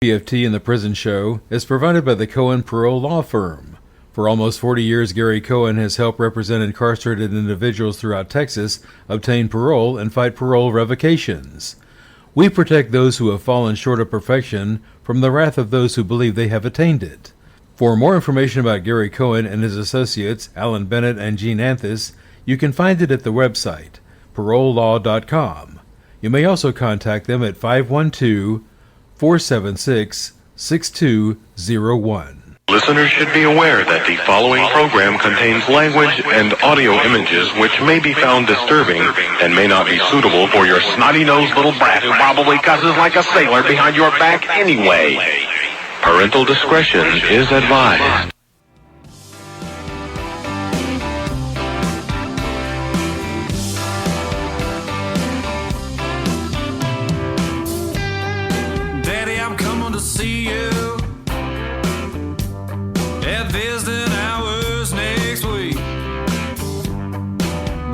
KPFT and the Prison Show is provided by the Cohen Parole Law Firm. For almost 40 years, Gary Cohen has helped represent incarcerated individuals throughout Texas obtain parole and fight parole revocations. We protect those who have fallen short of perfection from the wrath of those who believe they have attained it. For more information about Gary Cohen and his associates, Alan Bennett and Gene Anthis, you can find it at the website, parolelaw.com. You may also contact them at 512-476-6201. Listeners should be aware that the following program contains language and audio images which may be found disturbing and may not be suitable for your snotty-nosed little brat who probably cusses like a sailor behind your back anyway. Parental discretion is advised. Daddy, I'm coming to see you at visiting hours next week.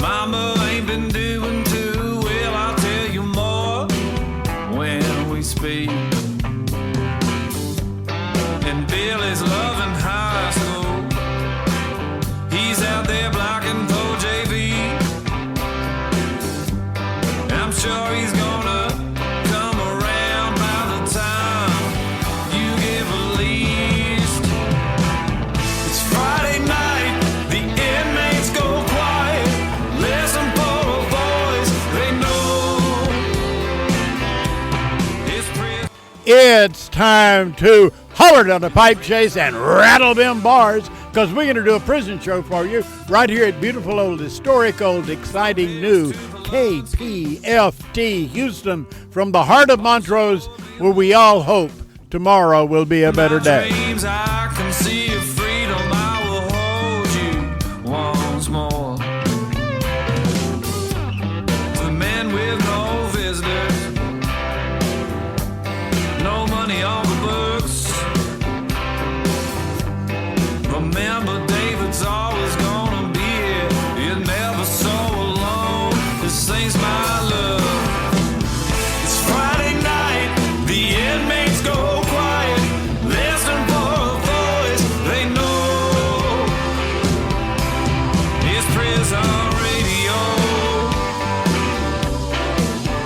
Mama ain't been doing too well, I'll tell you more when we speak. And Billy's loving high school. He's out there blocking for JV. I'm sure he's gonna come around by the time you get released. It's Friday night, the inmates go quiet. Listen for a voice they know. It's time to holler down the pipe chase and rattle them bars, because we're going to do a prison show for you right here at beautiful old, historic old, exciting new KPFT Houston, from the heart of Montrose, where we all hope tomorrow will be a better day. Dreams, I can see your freedom. I will hold you once more. The men with no visitors, no money on the books. Remember, David's always gonna be here. You're never so alone. This ain't my love. It's Friday night, the inmates go quiet. Listen for a voice they know. It's prison radio.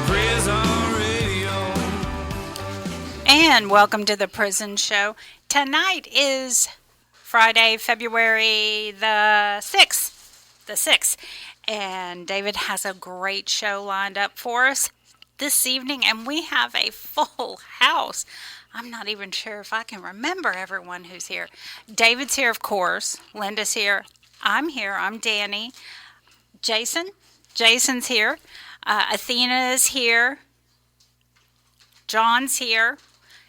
Prison radio. And welcome to the Prison Show. Tonight is Friday, February the 6th. And David has a great show lined up for us this evening, and we have a full house. I'm not even sure if I can remember everyone who's here. David's here, of course. Linda's here. I'm here. I'm Danny. Jason's here. Athena is here. John's here.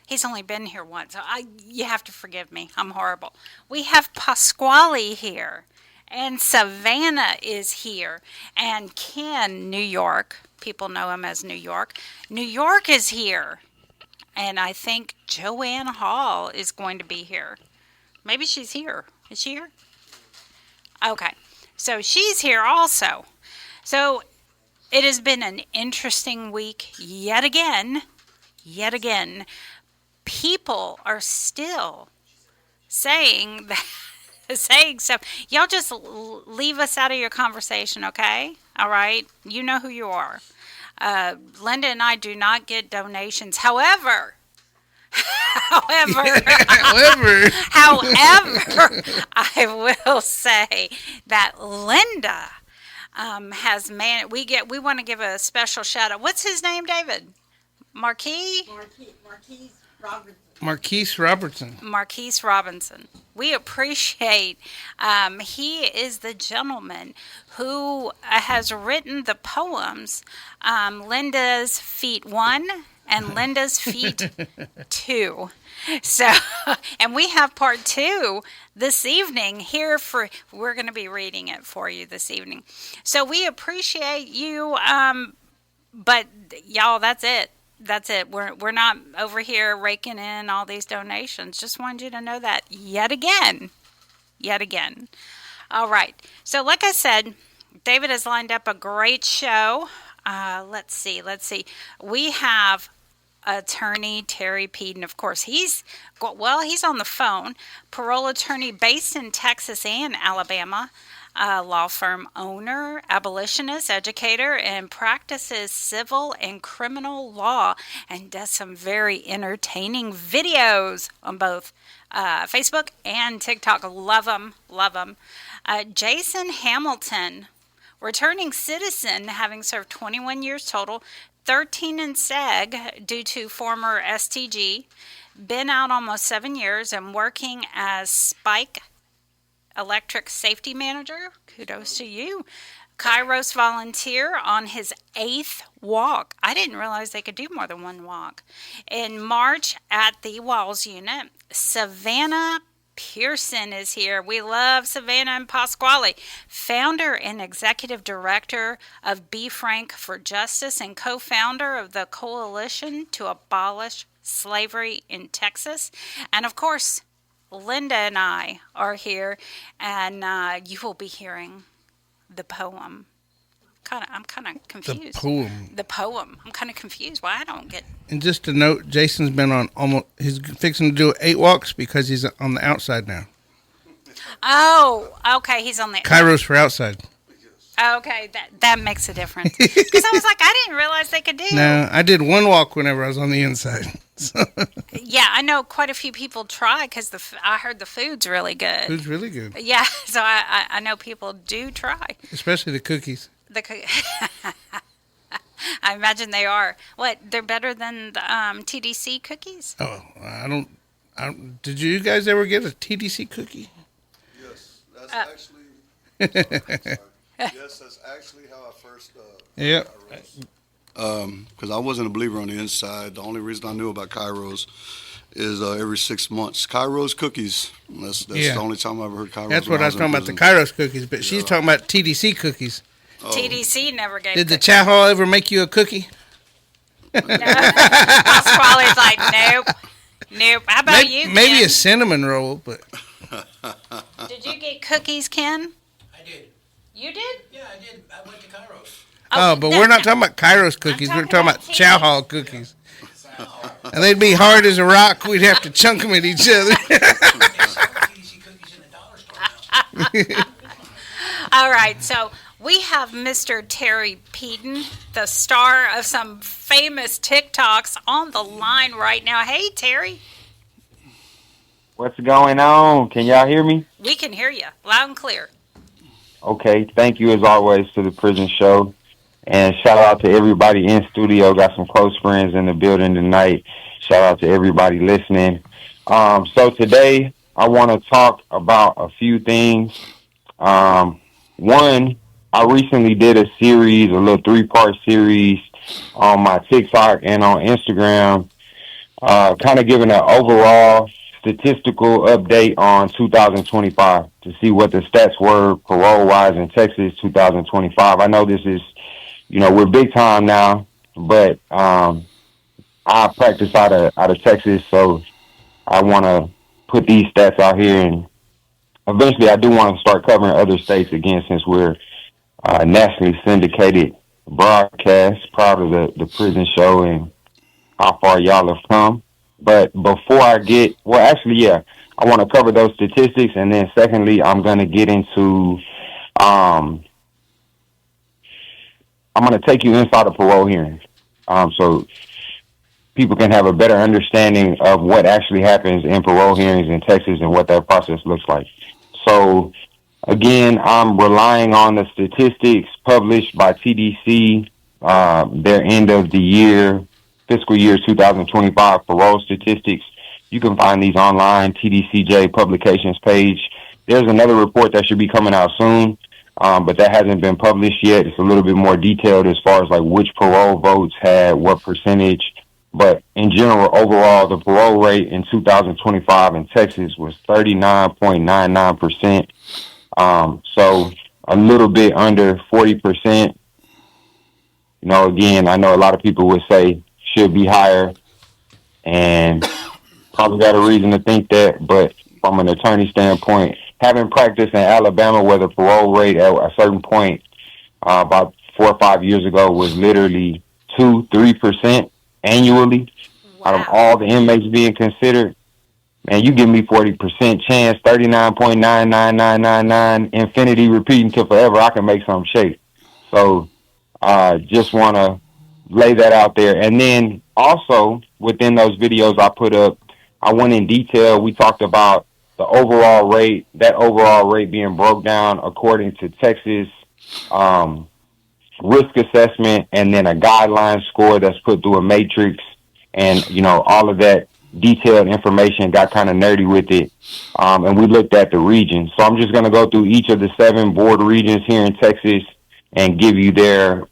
He's only been here once, so you have to forgive me. I'm horrible. We have Pasquale here, and Savannah is here, and Ken, New York. People know him as New York. New York is here, and I think Joanne Hall is going to be here. Maybe she's here. Is she here? Okay, so she's here also. So it has been an interesting week yet again. People are still saying stuff. Y'all just leave us out of your conversation, okay? All right? You know who you are. Linda and I do not get donations. However, I will say that Linda has managed. We want to give a special shout out. What's his name, David? Marquise Robinson. We appreciate. He is the gentleman who has written the poems, Linda's Feet 1 and Linda's Feet 2. So, and we have part 2 this evening here we're going to be reading it for you this evening. So we appreciate you, but y'all, that's it. We're not over here raking in all these donations. Just wanted you to know that yet again. All right. So like I said, David has lined up a great show. Let's see. We have attorney Terry Peden. Of course, he's on the phone. Parole attorney based in Texas and Alabama. Law firm owner, abolitionist, educator, and practices civil and criminal law, and does some very entertaining videos on both Facebook and TikTok. Love them. Jason Hamilton, returning citizen, having served 21 years total, 13 in SEG due to former STG, been out almost 7 years and working as Spike Electric Safety Manager. Kudos to you. Kairos volunteer on his 8th walk. I didn't realize they could do more than one walk. In March at the Walls Unit, Savannah Pierson is here. We love Savannah and Pasquale. Founder and executive director of Be Frank for Justice and co-founder of the Coalition to Abolish Slavery in Texas. And of course, Linda and I are here, and you will be hearing the poem. I'm kind of confused. The poem. I'm kind of confused. Why I don't get. And just to note, Jason's been on he's fixing to do 8 walks because he's on the outside now. Oh, okay. He's on the Kairos for outside. Okay, that makes a difference. Because I was like, I didn't realize they could do. No, I did 1 walk whenever I was on the inside. So. Yeah, I know quite a few people try because I heard the food's really good. Food's really good. Yeah, so I know people do try. Especially the cookies. I imagine they are. What? They're better than the TDC cookies? Oh, I don't. Did you guys ever get a TDC cookie? Yes, that's actually. Yes, that's actually how I first. Yeah. Because I wasn't a believer on the inside. The only reason I knew about Kairos is every 6 months. Kairos cookies. That's the only time I ever heard Kairos. That's what I was talking about, the Kairos cookies. But she's talking about TDC cookies. Oh. TDC never gave. Did the chow hall ever make you a cookie? No. Pasquale's like, nope. How about you, Ken? Maybe a cinnamon roll, but. Did you get cookies, Ken? I did. You did? Yeah, I did. I went to Kairos. Oh, but we're not talking about Kairos cookies. We're talking about chow hall cookies. And they'd be hard as a rock. We'd have to chunk them at each other. All right, so we have Mr. Terry Peden, the star of some famous TikToks, on the line right now. Hey, Terry. What's going on? Can y'all hear me? We can hear you loud and clear. Okay, thank you as always to the prison show. And shout out to everybody in studio. Got some close friends in the building tonight. Shout out to everybody listening. So today I want to talk about a few things. One, I recently did a little 3-part series on my TikTok and on Instagram, kind of giving an overall statistical update on 2025 to see what the stats were parole-wise in Texas 2025. I know this is, we're big time now, but I practice out of Texas, so I want to put these stats out here, and eventually I do want to start covering other states again since we're nationally syndicated broadcast, proud of the prison show and how far y'all have come. But before I I want to cover those statistics, and then secondly, I'm going to get into, I'm going to take you inside a parole hearing, so people can have a better understanding of what actually happens in parole hearings in Texas and what that process looks like. So, again, I'm relying on the statistics published by TDC, their end of the year, fiscal year 2025 parole statistics. You can find these online, TDCJ publications page. There's another report that should be coming out soon, but that hasn't been published yet. It's a little bit more detailed as far as like which parole votes had what percentage. But in general, overall, the parole rate in 2025 in Texas was 39.99%. So a little bit under 40%. Again, I know a lot of people would say should be higher, and probably got a reason to think that. But from an attorney standpoint, having practiced in Alabama where the parole rate at a certain point about 4 or 5 years ago was literally 2-3% annually, out of all the inmates being considered, man, you give me 40% chance, 39.99999, infinity repeating to forever, I can make something shake. So just want to lay that out there. And then also within those videos I put up, I went in detail. We talked about the overall rate, that overall rate being broke down according to Texas risk assessment, and then a guideline score that's put through a matrix, and all of that detailed information. Got kind of nerdy with it, and we looked at the regions. So I'm just going to go through each of the 7 board regions here in Texas and give you their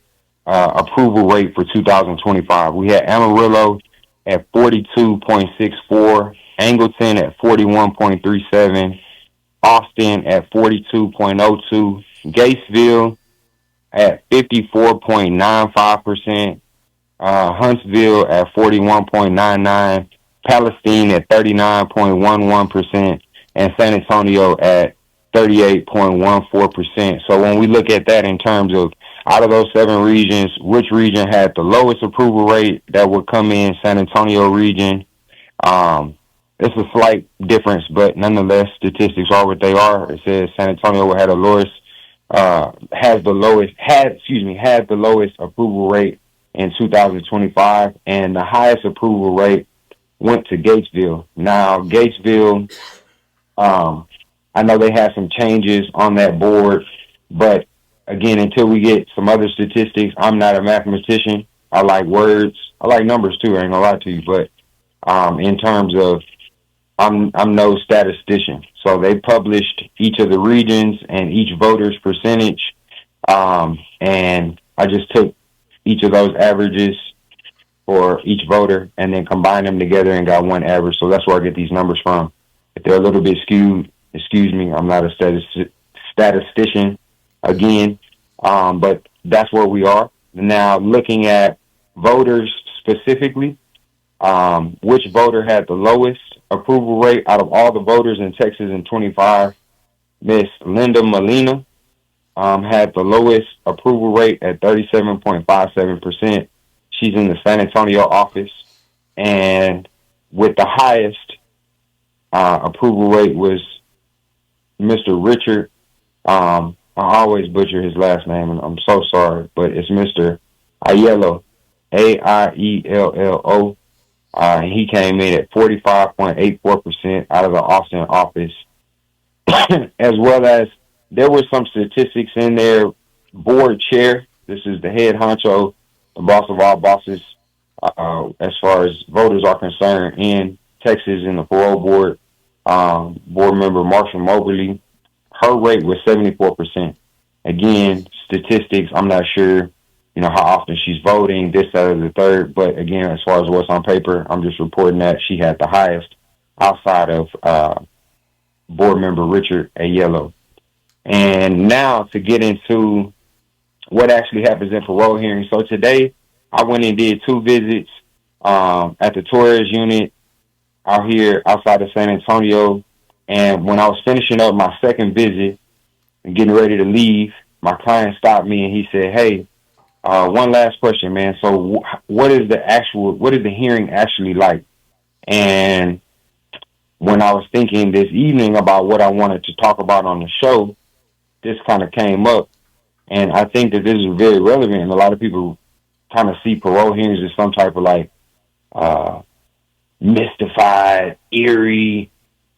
approval rate for 2025. We had Amarillo at 42.64, Angleton at 41.37, Austin at 42.02, Gatesville at 54.95%, Huntsville at 41.99%, Palestine at 39.11%, and San Antonio at 38.14%. So when we look at that in terms of out of those 7 regions, which region had the lowest approval rate, that would come in San Antonio region. It's a slight difference, but nonetheless, statistics are what they are. It says San Antonio had the lowest approval rate in 2025, and the highest approval rate went to Gatesville. Now, Gatesville, I know they had some changes on that board, but again, until we get some other statistics, I'm not a mathematician. I like words. I like numbers too, I ain't gonna lie to you, but in terms of, I'm no statistician. So they published each of the regions and each voter's percentage, and I just took each of those averages for each voter and then combined them together and got one average. So that's where I get these numbers from. If they're a little bit skewed, excuse me, I'm not a statistician again, but that's where we are. Now, looking at voters specifically, which voter had the lowest approval rate out of all the voters in Texas in 25, Miss Linda Molina had the lowest approval rate at 37.57%. She's in the San Antonio office. And with the highest approval rate was Mr. Richard. I always butcher his last name, and I'm so sorry, but it's Mr. Aiello, Aiello. He came in at 45.84% out of the Austin office, as well as there were some statistics in there. Board chair, this is the head honcho, the boss of all bosses, as far as voters are concerned in Texas in the parole board, board member Marshall Moberly, her rate was 74%. Again, statistics, I'm not sure, how often she's voting, this, that, or the third. But again, as far as what's on paper, I'm just reporting that she had the highest outside of board member Richard Aiello. And now to get into what actually happens in parole hearings. So today, I went and did 2 visits at the Torres unit out here outside of San Antonio. And when I was finishing up my second visit and getting ready to leave, my client stopped me and he said, "Hey, one last question, man. So what is the hearing actually like?" And when I was thinking this evening about what I wanted to talk about on the show, this kind of came up. And I think that this is very relevant. And a lot of people kind of see parole hearings as some type of like mystified, eerie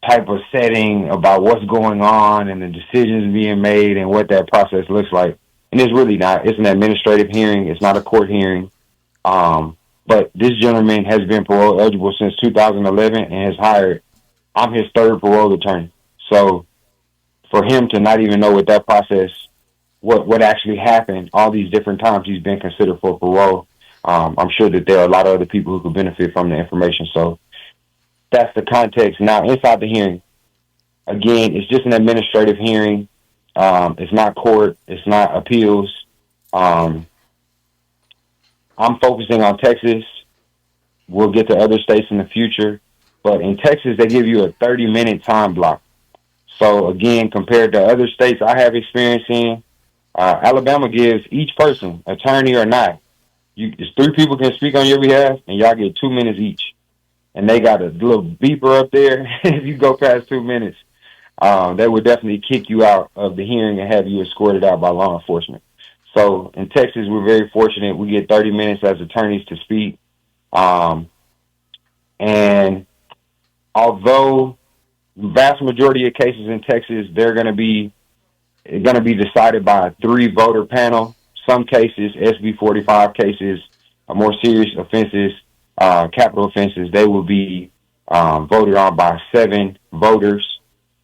type of setting about what's going on and the decisions being made and what that process looks like. And it's really not. It's an administrative hearing. It's not a court hearing. But this gentleman has been parole eligible since 2011 and has hired, I'm his 3rd parole attorney. So for him to not even know what that process, what actually happened, all these different times he's been considered for parole, I'm sure that there are a lot of other people who could benefit from the information. So that's the context. Now, inside the hearing, again, it's just an administrative hearing. It's not court. It's not appeals. I'm focusing on Texas. We'll get to other states in the future. But in Texas, they give you a 30-minute time block. So, again, compared to other states I have experience in, Alabama gives each person, attorney or not, 3 people can speak on your behalf, and y'all get 2 minutes each. and they got a little beeper up there. If you go past 2 minutes, they would definitely kick you out of the hearing and have you escorted out by law enforcement. So in Texas, we're very fortunate. We get 30 minutes as attorneys to speak. And although the vast majority of cases in Texas, they're going to be decided by a 3-voter panel. Some cases, SB 45 cases, more serious offenses, capital offenses, they will be voted on by 7 voters.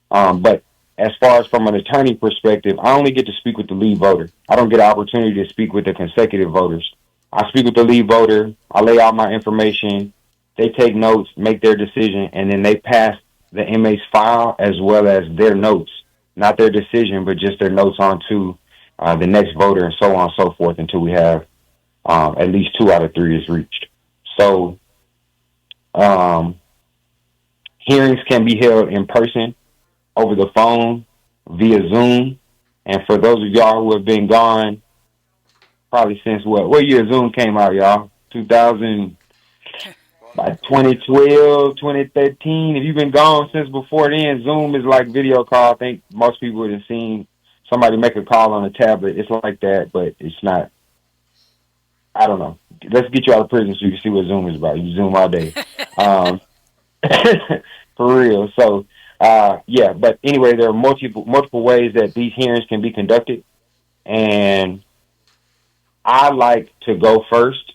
But as far as from an attorney perspective, I only get to speak with the lead voter. I don't get an opportunity to speak with the consecutive voters. I speak with the lead voter. I lay out my information. They take notes, make their decision, and then they pass the inmate's file as well as their notes, not their decision, but just their notes on to the next voter, and so on and so forth, until we have at least 2 out of 3 is reached. So hearings can be held in person, over the phone, via Zoom. And for those of y'all who have been gone, probably since what year Zoom came out, y'all? 2012, 2013. If you've been gone since before then, Zoom is like video call. I think most people would have seen somebody make a call on a tablet. It's like that, but it's not. I don't know. Let's get you out of prison so you can see what Zoom is about. You Zoom all day. For real. So, yeah, but anyway, there are multiple ways that these hearings can be conducted, and I like to go first.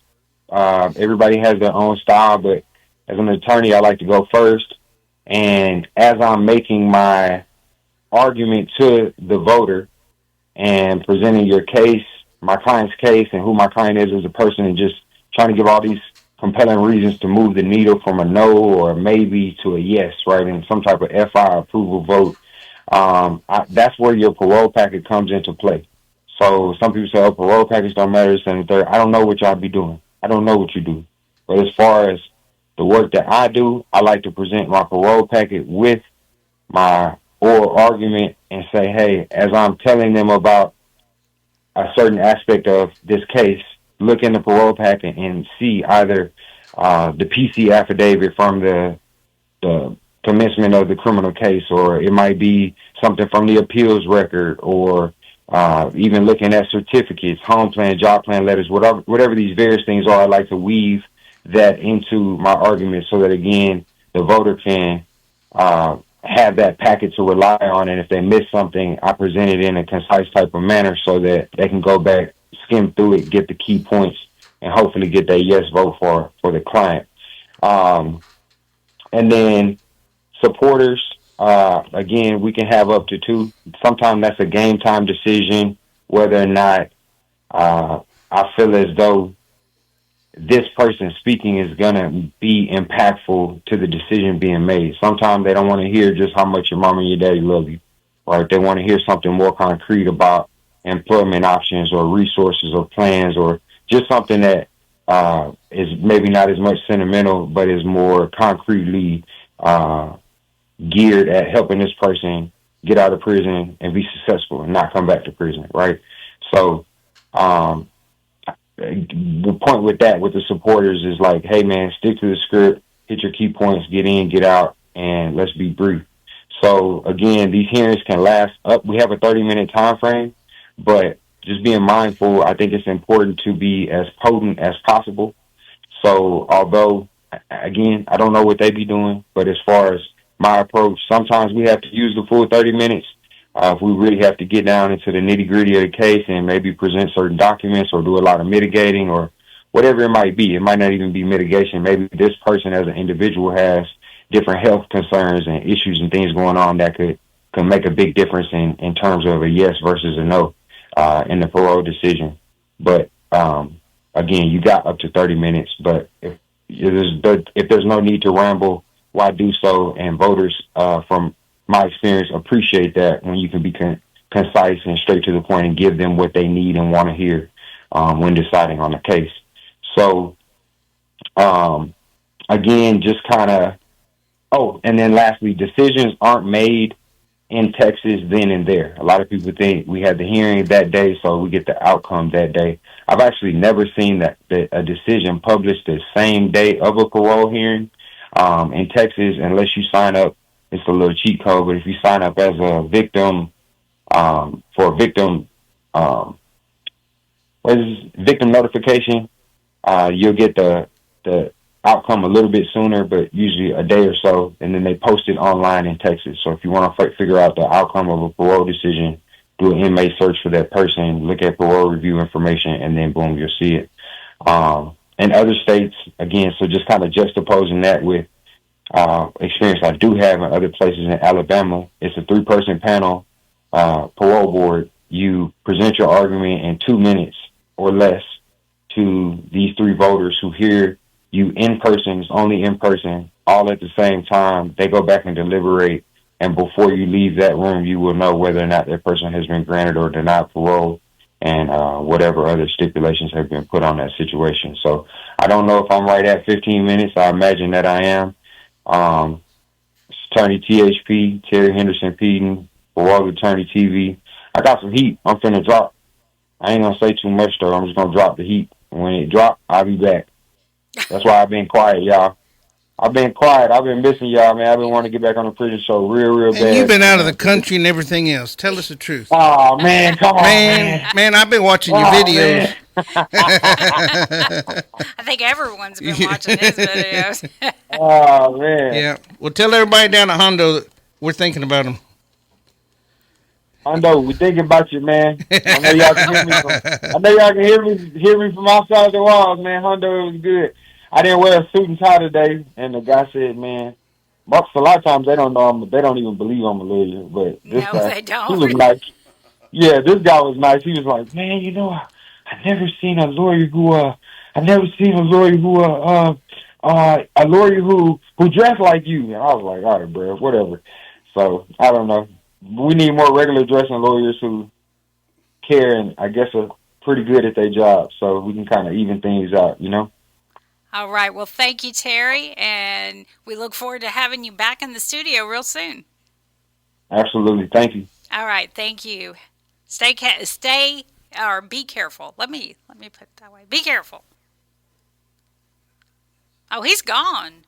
Everybody has their own style, but as an attorney, I like to go first. And as I'm making my argument to the voter and presenting your case, my client's case, and who my client is as a person, and just trying to give all these compelling reasons to move the needle from a no or maybe to a yes, right, and some type of FI approval vote, that's where your parole packet comes into play. So some people say, oh, parole packets don't matter, this and the third. I don't know what y'all be doing. I don't know what you do. But as far as the work that I do, I like to present my parole packet with my oral argument and say, hey, as I'm telling them about a certain aspect of this case, look in the parole packet and see either the PC affidavit from the commencement of the criminal case, or it might be something from the appeals record, or even looking at certificates, home plan, job plan letters, whatever these various things are. I like to weave that into my argument so that, again, the voter can have that packet to rely on, and if they miss something, I present it in a concise type of manner so that they can go back, skim through it, get the key points, and hopefully get that yes vote for the client. And then supporters, again, we can have up to 2. Sometimes that's a game time decision, whether or not I feel as though this person speaking is going to be impactful to the decision being made. Sometimes they don't want to hear just how much your mom and your daddy love you, right? They want to hear something more concrete about employment options or resources or plans, or just something that is maybe not as much sentimental, but is more concretely geared at helping this person get out of prison and be successful and not come back to prison, right? So the point with that, with the supporters, is like, hey, man, stick to the script, hit your key points, get in, get out, and let's be brief. So, again, these hearings can last up. We have a 30-minute time frame, but just being mindful, I think it's important to be as potent as possible. So, although, again, I don't know what they be doing, but as far as my approach, sometimes we have to use the full 30 minutes. If we really have to get down into the nitty-gritty of the case and maybe present certain documents or do a lot of mitigating or whatever it might be. It might not even be mitigation. Maybe this person as an individual has different health concerns and issues and things going on that could make a big difference in terms of a yes versus a no in the parole decision. But, again, you got up to 30 minutes. But if there's no need to ramble, why do so? And voters, from my experience, appreciate that when you can be concise and straight to the point and give them what they need and want to hear when deciding on a case. So, again, just kind of, and then lastly, decisions aren't made in Texas then and there. A lot of people think we had the hearing that day, so we get the outcome that day. I've actually never seen that a decision published the same day of a parole hearing. In Texas, unless you sign up, it's a little cheat code, but if you sign up as a victim, for a victim, victim notification, you'll get the outcome a little bit sooner, but usually a day or so, and then they post it online in Texas. So if you want to figure out the outcome of a parole decision, do an inmate search for that person, look at parole review information, and then boom, you'll see it. In other states, again, so just kind of juxtaposing that with experience I do have in other places in Alabama, it's a 3-person panel parole board. You present your argument in 2 minutes or less to these 3 voters who hear you in person. It's only in person, all at the same time. They go back and deliberate, and before you leave that room, you will know whether or not that person has been granted or denied parole, and whatever other stipulations have been put on that situation. So I don't know if I'm right at 15 minutes. I imagine that I am. Attorney THP, Terry Peden, Parole Attorney TV. I got some heat I'm finna drop. I ain't gonna say too much though. I'm just gonna drop the heat. When it drop, I'll be back. That's why I've been quiet, y'all. I've been quiet. I've been missing y'all, man. I've been wanting to get back on the prison show real bad. And you've been out of the country and everything else. Tell us the truth. Oh, man. Come on, man. Man, I've been watching your videos. I think everyone's been watching his videos. Oh, man. Yeah. Well, tell everybody down at Hondo that we're thinking about them. Hondo, we thinking about you, man. I know y'all can hear me. I know y'all can hear me from outside the walls, man. Hondo, it was good. I didn't wear a suit and tie today, and the guy said, "Man, Marcus, a lot of times they don't know they don't even believe I'm a lawyer." But this guy, they don't. he was nice. Yeah, this guy was nice. He was like, "Man, you know, I never seen a lawyer who dressed like you." And I was like, "All right, bro, whatever." So I don't know. We need more regular dressing lawyers who care and I guess are pretty good at their job, so we can kind of even things out, you know. All right. Well, thank you, Terry, and we look forward to having you back in the studio real soon. Absolutely. Thank you. All right. Thank you. Be careful. Let me put it that way. Be careful. Oh, he's gone.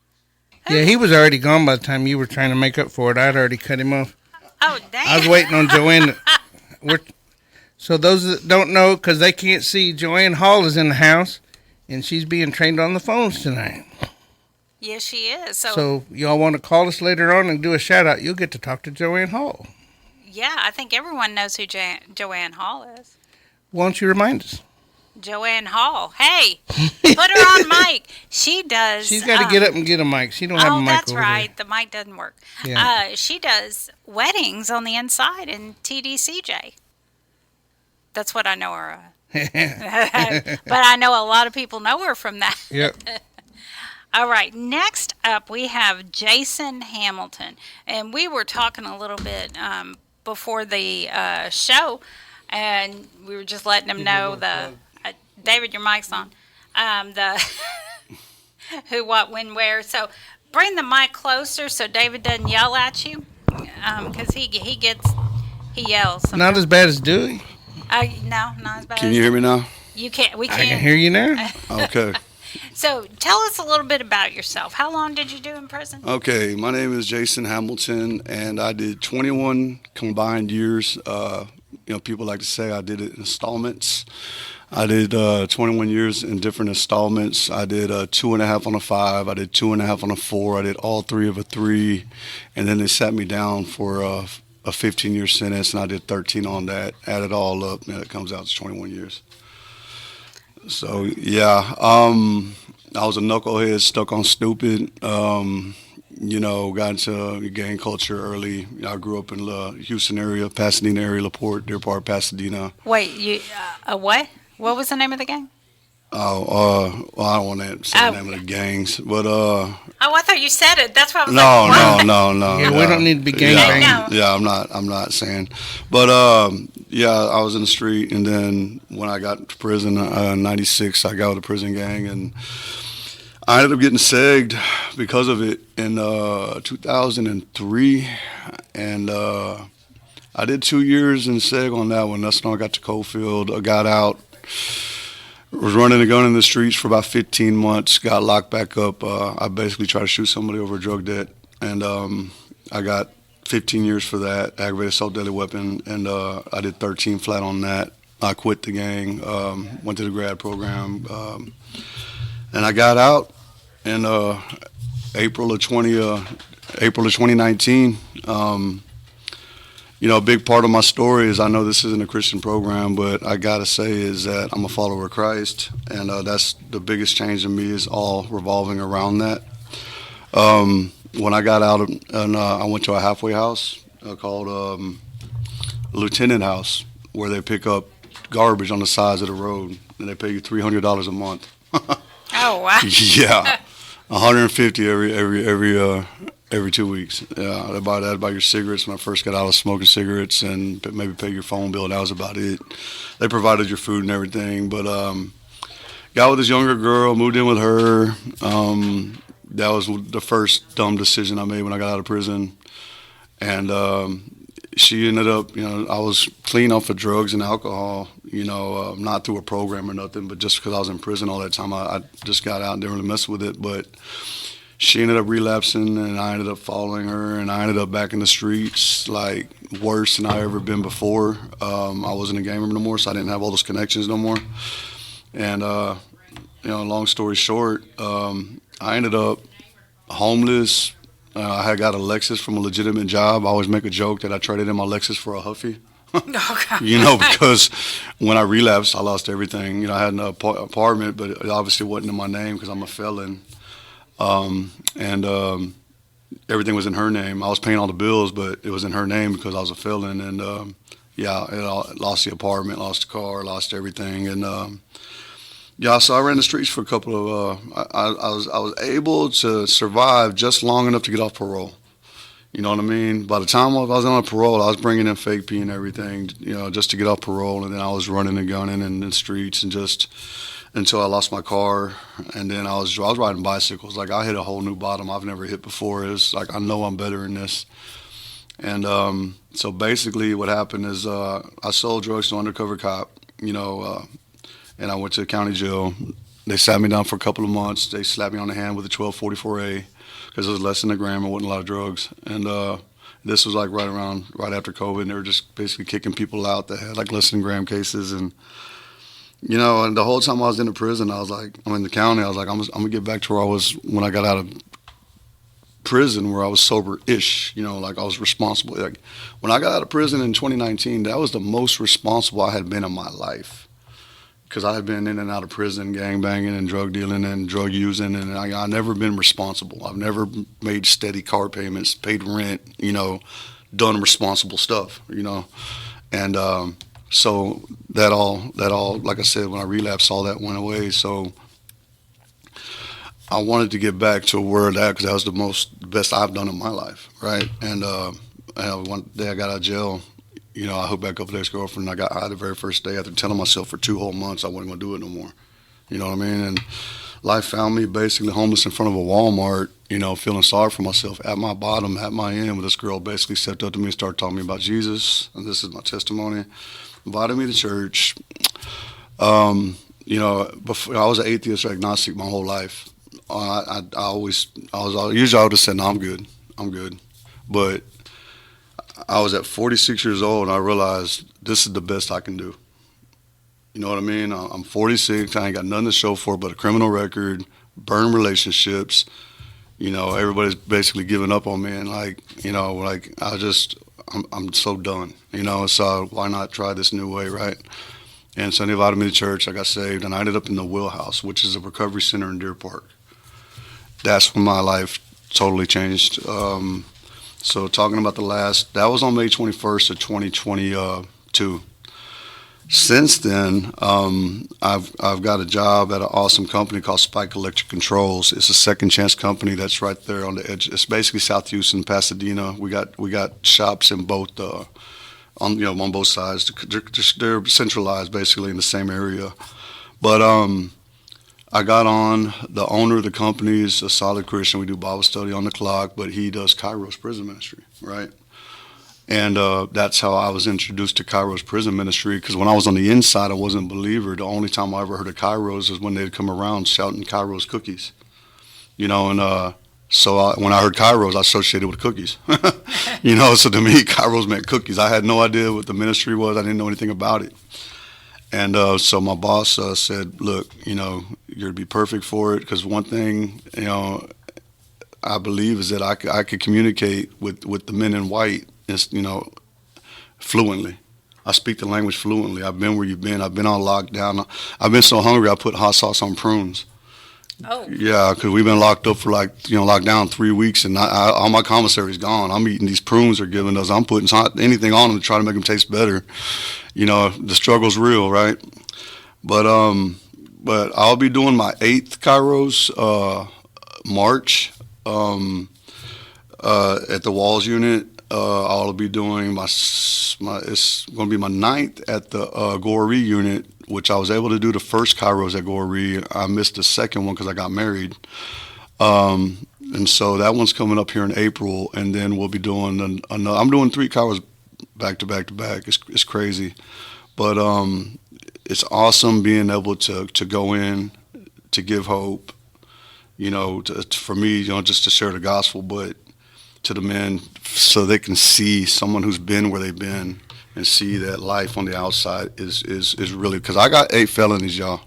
Yeah, he was already gone by the time you were trying to make up for it. I'd already cut him off. Oh, dang. I was waiting on Joanne. So those that don't know, because they can't see, Joanne Hall is in the house. And she's being trained on the phones tonight. Yes, she is. So y'all want to call us later on and do a shout-out, you'll get to talk to Joanne Hall. Yeah, I think everyone knows who Joanne Hall is. Why don't you remind us? Joanne Hall. Hey, put her on mic. She does. She's got to get up and get a mic. She don't have a mic that's over right. there. The mic doesn't work. Yeah. She does weddings on the inside in TDCJ. That's what I know her. But I know a lot of people know her from that. Yep. All right. Next up, we have Jason Hamilton. And we were talking a little bit before the show, and we were just letting him know David, your mic's on. The who, what, when, where. So bring the mic closer so David doesn't yell at you, because he yells sometimes. Not as bad as Dewey. No, not as bad. Can you hear me now? You can't. We can't. I can hear you now. Okay. So tell us a little bit about yourself. How long did you do in prison? Okay, my name is Jason Hamilton, and I did 21 combined years. People like to say I did it in installments. I did 21 years in different installments. I did 2.5 on a 5. I did 2.5 on a 4. I did all 3 of a 3, and then they sat me down for a 15-year sentence, and I did 13 on that. Add it all up, and it comes out to 21 years. So, yeah, I was a knucklehead, stuck on stupid, got into gang culture early. I grew up in the Houston area, Pasadena area, LaPorte, Deer Park, Pasadena. Wait, you what? What was the name of the gang? Well, I don't want to say the name of the gangs, but I thought you said it. That's why I was No. Yeah, we don't need to be gang banging. Yeah, I'm not saying, but I was in the street, and then when I got to prison in '96, I got with a prison gang, and I ended up getting segged because of it in 2003, and I did 2 years in seg on that one. That's when I got to Coalfield. I got out. was running a gun in the streets for about 15 months, got locked back up. I basically tried to shoot somebody over a drug debt, and I got 15 years for that, aggravated assault deadly weapon, and I did 13 flat on that. I quit the gang, went to the grad program, and I got out in April of 2019. A big part of my story is, I know this isn't a Christian program, but I gotta say is that I'm a follower of Christ, and that's the biggest change in me, is all revolving around that. When I got out, and I went to a halfway house called Lieutenant House, where they pick up garbage on the sides of the road, and they pay you $300 a month. Oh wow! Yeah, 150 every 2 weeks. Yeah, they buy your cigarettes. When I first got out, I was smoking cigarettes, and maybe pay your phone bill, and that was about it. They provided your food and everything, but got with this younger girl, moved in with her. That was the first dumb decision I made when I got out of prison, and she ended up, I was clean off of drugs and alcohol, not through a program or nothing, but just because I was in prison all that time, I just got out and didn't really mess with it. But she ended up relapsing, and I ended up following her, and I ended up back in the streets, like worse than I ever been before. I wasn't a gamer no more, so I didn't have all those connections no more. And, long story short, I ended up homeless. I had got a Lexus from a legitimate job. I always make a joke that I traded in my Lexus for a Huffy. Because when I relapsed, I lost everything. I had an apartment, but it obviously wasn't in my name because I'm a felon. And everything was in her name. I was paying all the bills, but it was in her name because I was a felon. And I lost the apartment, lost the car, lost everything. And so I ran the streets for a couple of. I was able to survive just long enough to get off parole. You know what I mean? By the time I was on parole, I was bringing in fake pee and everything, just to get off parole. And then I was running and gunning in the streets, and just until I lost my car. And then I was riding bicycles. Like, I hit a whole new bottom I've never hit before. It's like, I know I'm better in this. And so basically what happened is I sold drugs to an undercover cop, and I went to the county jail. They sat me down for a couple of months. They slapped me on the hand with a 1244A because it was less than a gram and wasn't a lot of drugs. And this was like right after COVID, and they were just basically kicking people out that had like less than gram cases. And, and the whole time I was in the prison, I was like, I'm in the county, I was like, I'm going to get back to where I was when I got out of prison, where I was sober-ish, like I was responsible. Like, when I got out of prison in 2019, that was the most responsible I had been in my life. Because I had been in and out of prison, gang banging and drug dealing and drug using, and I've never been responsible. I've never made steady car payments, paid rent, done responsible stuff, And so that all, like I said, when I relapsed, all that went away. So I wanted to get back to where that, because that was the best I've done in my life, right? And one day I got out of jail. I hooked back up with ex-girlfriend, and I got high the very first day after telling myself for 2 whole months I wasn't going to do it no more. You know what I mean? And life found me basically homeless in front of a Walmart, feeling sorry for myself, at my bottom, at my end, with this girl basically stepped up to me and started talking to me about Jesus, and this is my testimony, invited me to church. Before, I was an atheist or agnostic my whole life. I usually would have said, no, I'm good. But I was at 46 years old, and I realized this is the best I can do. You know what I mean? I'm 46. I ain't got nothing to show for it but a criminal record, burned relationships. Everybody's basically giving up on me, and I'm so done. So why not try this new way, right? And so they invited me to church. I got saved, and I ended up in the Wheelhouse, which is a recovery center in Deer Park. That's when my life totally changed. So talking about that was on May 21st of 2022. Since then, I've got a job at an awesome company called Spike Electric Controls. It's a second chance company that's right there on the edge. It's basically South Houston, Pasadena. We got shops in both on both sides. They're centralized basically in the same area. But I got on. The owner of the company is a solid Christian. We do Bible study on the clock, but he does Kairos prison ministry, right? And that's how I was introduced to Kairos prison ministry, because when I was on the inside, I wasn't a believer. The only time I ever heard of Kairos is when they'd come around shouting Kairos cookies. You know, and so when I heard Kairos, I associated with cookies. You know, so to me, Kairos meant cookies. I had no idea what the ministry was. I didn't know anything about it. And so my boss said, look, you know, you're to be perfect for it, because one thing, you know, I believe is that I could communicate with the men in white, you know, fluently. I speak the language fluently. I've been where you've been. I've been on lockdown. I've been so hungry I put hot sauce on prunes. Oh. Yeah, because we've been locked up for locked down 3 weeks, and all my commissary's gone. I'm eating these prunes they're giving us. I'm putting anything on them to try to make them taste better. You know, the struggle's real, right? But I'll be doing my 8th Kairos March at the Walls unit. I'll be doing it's going to be my 9th at the Goree unit, which I was able to do the first Kairos at Goree. I missed the second one because I got married. And so that one's coming up here in April, and then we'll be doing another. I'm doing 3 Kairos back to back to back. It's crazy. But it's awesome being able to go in, to give hope, you know, for me, you know, just to share the gospel, but to the men so they can see someone who's been where they've been and see that life on the outside is really, because I got 8 felonies, y'all.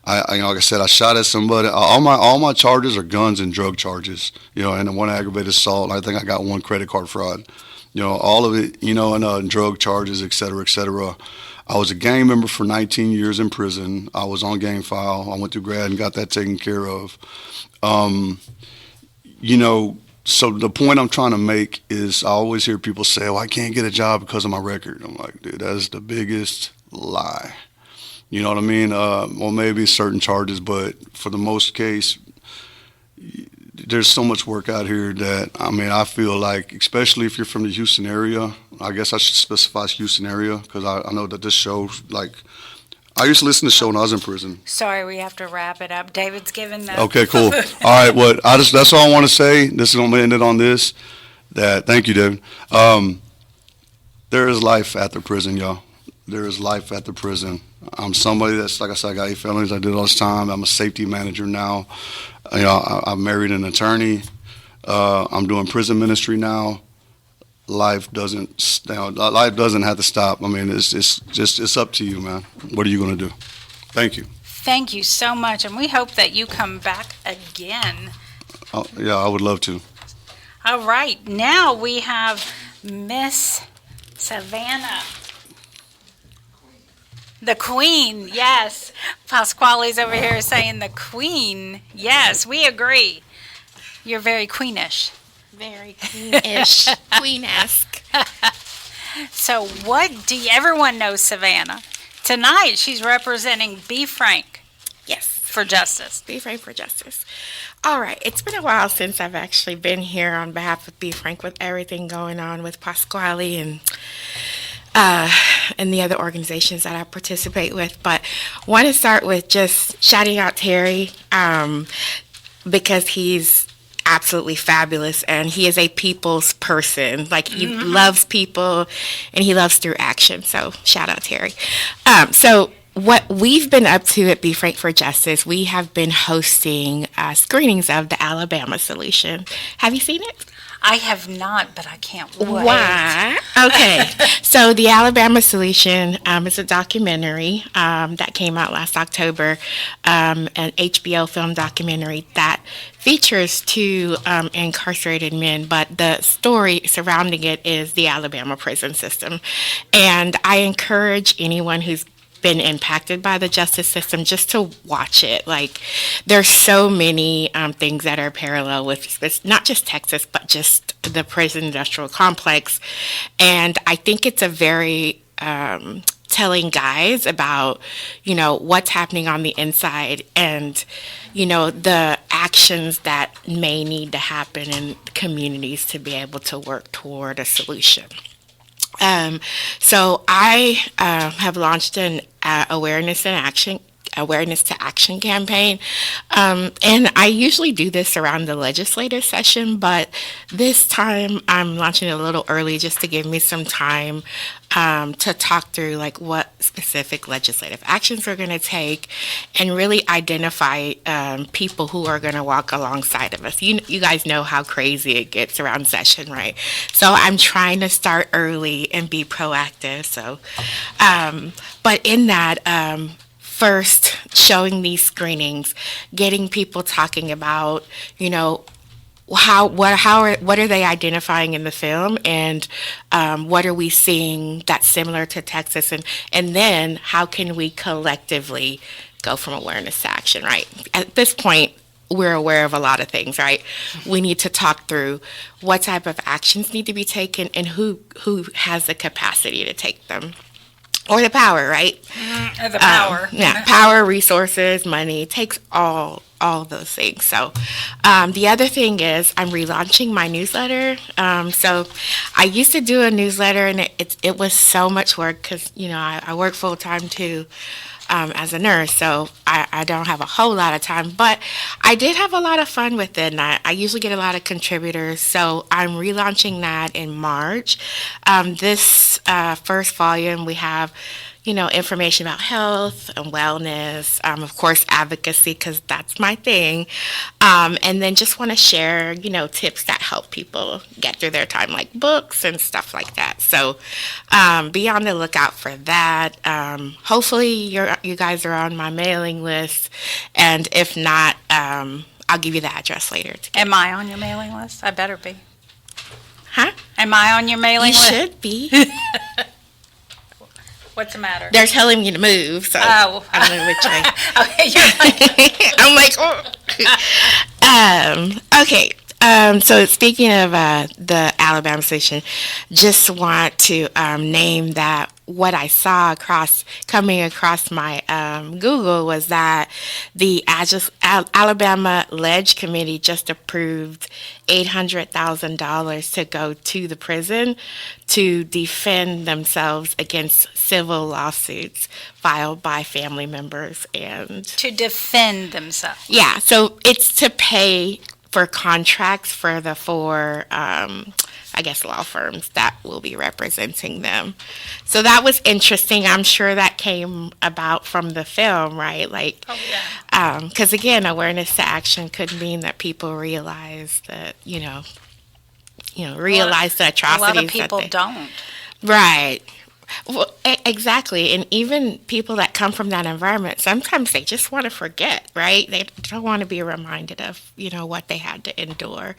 I like I said, I shot at somebody. All my charges are guns and drug charges, you know, and then 1 aggravated assault. And I think I got 1 credit card fraud, you know, all of it, you know, and drug charges, et cetera, et cetera. I was a gang member for 19 years in prison. I was on gang file. I went through grad and got that taken care of. You know, so the point I'm trying to make is I always hear people say, oh, I can't get a job because of my record. I'm like, dude, that is the biggest lie. You know what I mean? Well, maybe certain charges, but for the most case, there's so much work out here that, I mean, I feel like, especially if you're from the Houston area, I guess I should specify Houston area, because I know that this show, like, I used to listen to the show when I was in prison. Sorry, we have to wrap it up. David's given the... Okay, cool. All right, well, that's all I want to say. This is going to end it on this. Thank you, David. There is life after prison, y'all. There is life after prison. I'm somebody that's, like I said, I got 8 felonies. I did all this time. I'm a safety manager now. You know, I married an attorney. I'm doing prison ministry now. Life doesn't have to stop. I mean, it's up to you, man. What are you going to do? Thank you. Thank you so much, and we hope that you come back again. Oh, yeah, I would love to. All right, now we have Miss Savannah. The Queen, yes. Pasquale's over here saying the Queen. Yes, we agree. You're very queenish. Very queen-ish, queen-esque. So everyone knows Savannah. Tonight she's representing Be Frank. Yes. For Justice. Be Frank for Justice. All right. It's been a while since I've actually been here on behalf of Be Frank with everything going on with Pasquale and the other organizations that I participate with. But I want to start with just shouting out Terry because he's absolutely fabulous, and he is a people's person. Like, he loves people, and he loves through action. So shout out Terry. So what we've been up to at Be Frank for Justice, we have been hosting screenings of the Alabama Solution. Have you seen it? I have not, but I can't wait. Why? Okay. So the Alabama Solution is a documentary that came out last October, an HBO film documentary that features 2 incarcerated men, but the story surrounding it is the Alabama prison system. And I encourage anyone who's been impacted by the justice system just to watch it. Like, there's so many things that are parallel with not just Texas, but just the prison industrial complex. And I think it's a very telling guide about, you know, what's happening on the inside and, you know, the actions that may need to happen in communities to be able to work toward a solution. So I have launched an awareness and awareness to action campaign. And I usually do this around the legislative session, but this time I'm launching it a little early just to give me some time to talk through like what specific legislative actions we're going to take and really identify people who are going to walk alongside of us. You guys know how crazy it gets around session, right? So I'm trying to start early and be proactive. So, but in that, first showing these screenings, getting people talking about, what are they identifying in the film, and what are we seeing that's similar to Texas, and then how can we collectively go from awareness to action, right? At this point, we're aware of a lot of things, right? We need to talk through what type of actions need to be taken and who has the capacity to take them. Or the power, right? The power. Power, resources, money, takes all those things. So the other thing is I'm relaunching my newsletter. So I used to do a newsletter, and it was so much work because, I work full time too. As a nurse, so I don't have a whole lot of time, but I did have a lot of fun with it, and I usually get a lot of contributors, so I'm relaunching that in March. This first volume, we have information about health and wellness, of course, advocacy, because that's my thing. And then just want to share, tips that help people get through their time, like books and stuff like that. So be on the lookout for that. Hopefully you guys are on my mailing list. And if not, I'll give you the address later. Am I on your mailing list? I better be. Huh? Am I on your mailing list? You should be. What's the matter? They're telling me to move, so I don't know which way. Okay, you're like, I'm like, oh. Okay. So speaking of the Alabama station, just want to name that what I saw coming across my Google was that the Alabama Ledge Committee just approved $800,000 to go to the prison to defend themselves against civil lawsuits filed by family members and to defend themselves. Yeah, so it's to pay for contracts for the four, law firms that will be representing them. So that was interesting. I'm sure that came about from the film, right? Like, because again, awareness to action could mean that people realize that, realize the atrocities. A lot of people don't. Right. Well, exactly. And even people that come from that environment, sometimes they just want to forget, right? They don't want to be reminded of, what they had to endure.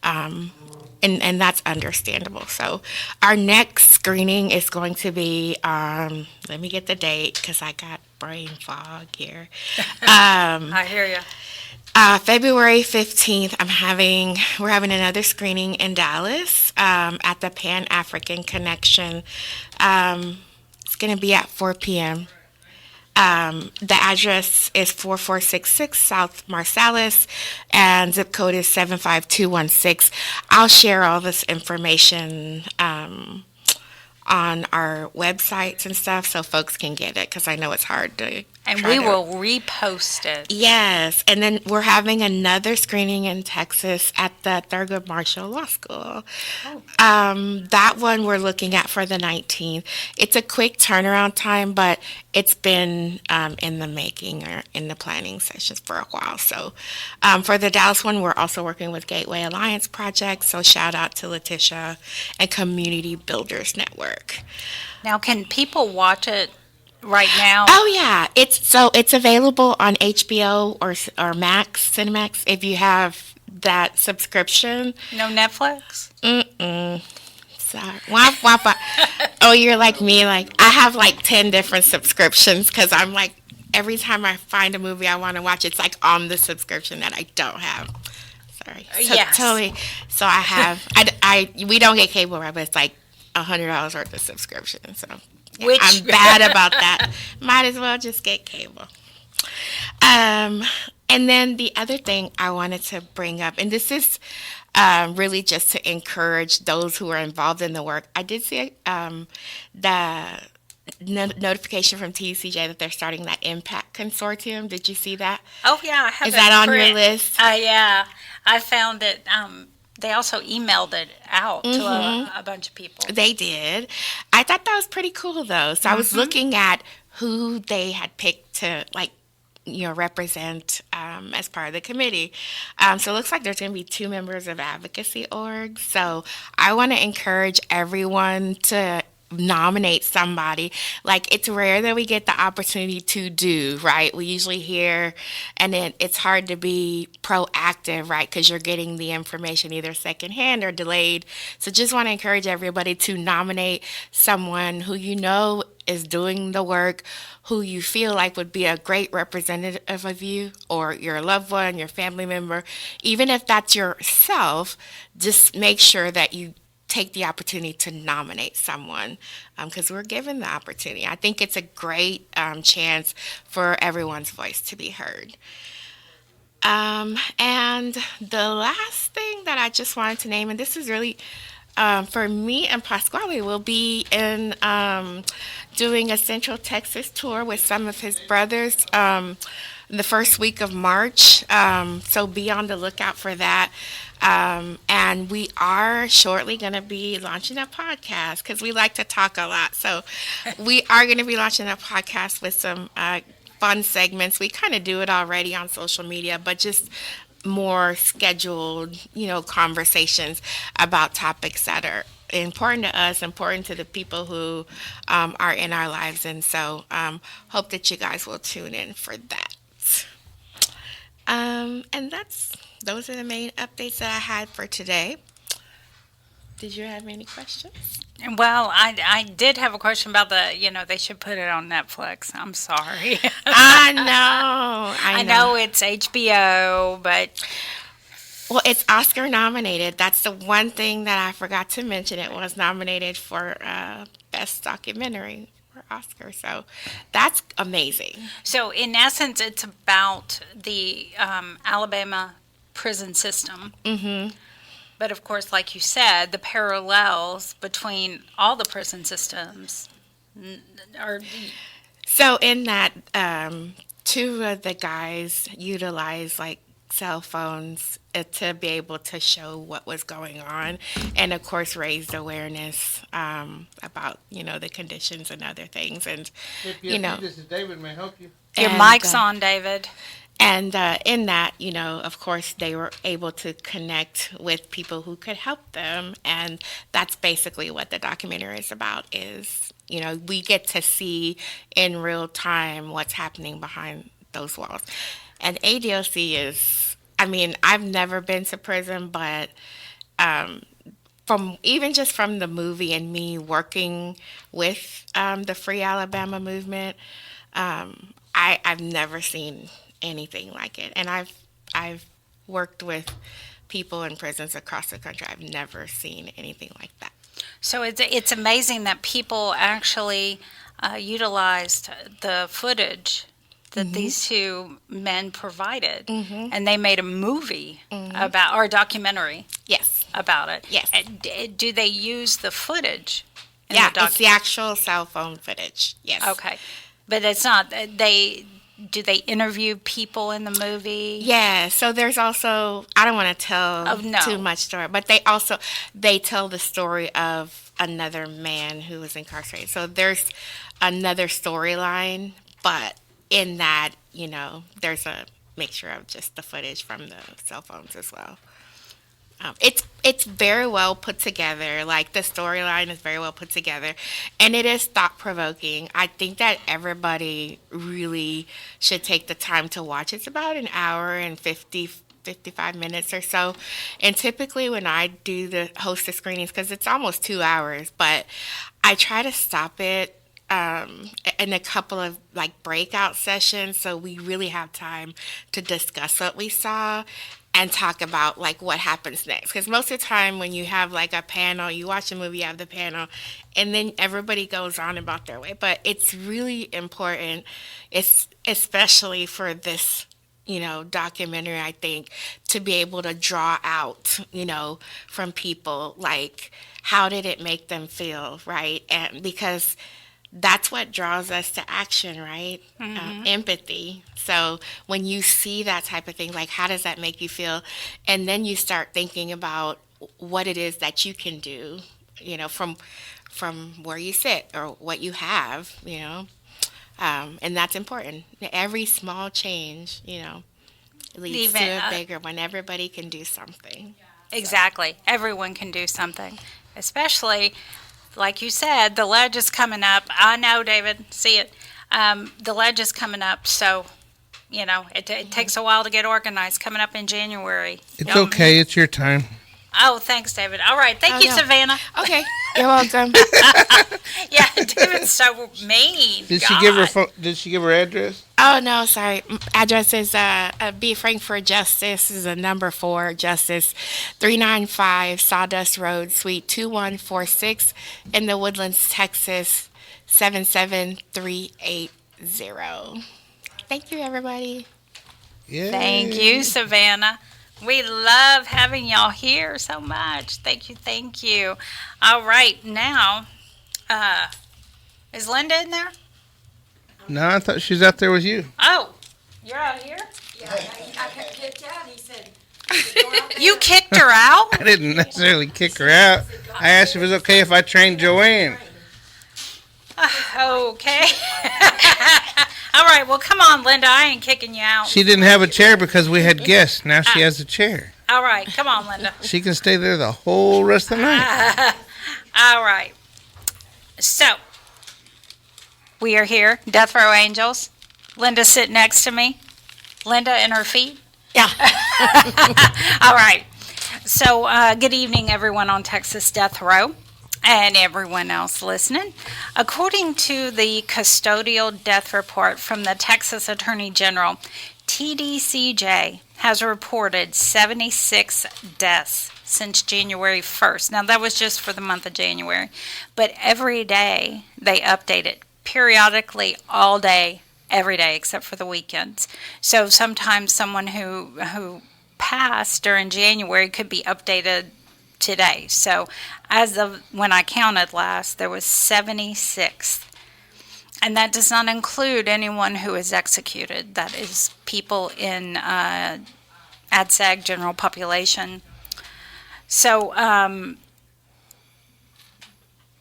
And that's understandable. So our next screening is going to be, let me get the date because I got brain fog here. I hear you. February 15th, we're having another screening in Dallas at the Pan-African Connection. It's going to be at 4 p.m. The address is 4466 South Marsalis, and zip code is 75216. I'll share all this information on our websites and stuff so folks can get it, because I know it's hard to. And we will repost it. Yes. And then we're having another screening in Texas at the Thurgood Marshall Law School. Oh. That one we're looking at for the 19th. It's a quick turnaround time, but it's been in the making or in the planning sessions for a while. So for the Dallas one, we're also working with Gateway Alliance Project. So shout out to Letitia and Community Builders Network. Now, can people watch it right now? Oh yeah, it's available on HBO or Max, Cinemax if you have that subscription. No Netflix? Sorry. Womp, womp. Oh, you're like me. Like I have like 10 different subscriptions because I'm like every time I find a movie I want to watch, it's like on the subscription that I don't have. Sorry. So, yes. Totally. So I have. We don't get cable, right? But it's like $100 worth of subscription. So. I'm bad about that. Might as well just get cable. And then the other thing I wanted to bring up, and this is really just to encourage those who are involved in the work. I did see the notification from TCJ that they're starting that Impact Consortium. Did you see that? Oh yeah, I have Is that on your print. list? Yeah, I found it. They also emailed it out to a bunch of people. They did. I thought that was pretty cool, though. So I was looking at who they had picked to, like, represent as part of the committee. So it looks like there's going to be 2 members of advocacy orgs. So I want to encourage everyone to nominate somebody. Like, it's rare that we get the opportunity to do, right? We usually hear, and then it's hard to be proactive, right? Because you're getting the information either secondhand or delayed. So just want to encourage everybody to nominate someone who you know is doing the work, who you feel like would be a great representative of you or your loved one, your family member. Even if that's yourself, just make sure that you take the opportunity to nominate someone, because we're given the opportunity. I think it's a great chance for everyone's voice to be heard. And the last thing that I just wanted to name, and this is really for me and Pasquale, will be in doing a Central Texas tour with some of his brothers the first week of March. So be on the lookout for that. And we are shortly going to be launching a podcast because we like to talk a lot. So we are going to be launching a podcast with some fun segments. We kind of do it already on social media, but just more scheduled, conversations about topics that are important to us, important to the people who are in our lives. And so hope that you guys will tune in for that. And those are the main updates that I had for today. Did you have any questions? Well, I did have a question about they should put it on Netflix. I'm sorry. I know it's HBO, but... Well, it's Oscar nominated. That's the one thing that I forgot to mention. It was nominated for Best Documentary for Oscar. So that's amazing. So in essence, it's about the Alabama prison system. Mm-hmm. But of course, like you said, the parallels between all the prison systems are... So in that, 2 of the guys utilized cell phones to be able to show what was going on, and of course raised awareness about the conditions and other things. And This is David. May I help you? Your mic's on, David. And in that, of course, they were able to connect with people who could help them. And that's basically what the documentary is about is, we get to see in real time what's happening behind those walls. And ADOC is, I've never been to prison, but from the movie and me working with the Free Alabama movement, I've never seen anything like it. And I've worked with people in prisons across the country. I've never seen anything like that. So it's amazing that people actually utilized the footage that these 2 men provided, and they made a movie about, or a documentary, about it. Yes. Do they use the footage? It's the actual cell phone footage. Yes. Okay, but it's not. Do they interview people in the movie? Yeah, so there's also, I don't want to tell too much story, but they tell the story of another man who was incarcerated. So there's another storyline, but in that, there's a mixture of just the footage from the cell phones as well. It's very well put together. The storyline is very well put together, and it is thought-provoking. I think that everybody really should take the time to watch. It's about an hour and 55 minutes or so, and typically when I do the host the screenings, because it's almost 2 hours, but I try to stop it in a couple of breakout sessions, so we really have time to discuss what we saw and talk about what happens next. Because most of the time when you have a panel, you watch a movie, you have the panel, and then everybody goes on about their way. But it's really important, especially for this documentary, I think, to be able to draw out, from people, how did it make them feel, right? And because that's what draws us to action, right? Empathy. So when you see that type of thing, like, how does that make you feel? And then you start thinking about what it is that you can do, from where you sit or what you have, and that's important. Every small change, leads to a bigger one. Everybody can do something. Exactly. Everyone can do something, especially, like you said, the ledge is coming up. I know, David, see it. The ledge is coming up, so, it takes a while to get organized, coming up in January. It's okay. It's your time. Oh, thanks, David. All right. Thank you, Savannah. Okay. You're welcome. Yeah, David's so mean. Did she give her Did she give her address? Oh, no, sorry. Address is B. Frankfurt Justice is a number 4, Justice 395 Sawdust Road, Suite 2146 in the Woodlands, Texas 77380. Thank you, everybody. Yeah. Thank you, Savannah. We love having y'all here so much. Thank you, thank you. All right, now, is Linda in there? No, I thought she was out there with you. Oh, you're out here? Yeah, I got kicked out. He said, You kicked her out? I didn't necessarily kick her out. I asked if it was okay if I trained Joanne. Okay. All right, well, come on, Linda. I ain't kicking you out. She didn't have a chair because we had guests. Now she has a chair. All right, come on, Linda. She can stay there the whole rest of the night. All right. So, we are here, Death Row Angels. Linda sitting next to me. Linda and her feet. Yeah. All right. So, good evening, everyone on Texas Death Row and everyone else listening. According to the custodial death report from the Texas Attorney General, TDCJ has reported 76 deaths since January 1st. Now, that was just for the month of January, but every day they update it, periodically, all day, every day, except for the weekends. So sometimes someone who passed during January could be updated today. So as of when I counted last, there was 76. And that does not include anyone who is executed. That is people in ADSEG, general population. So,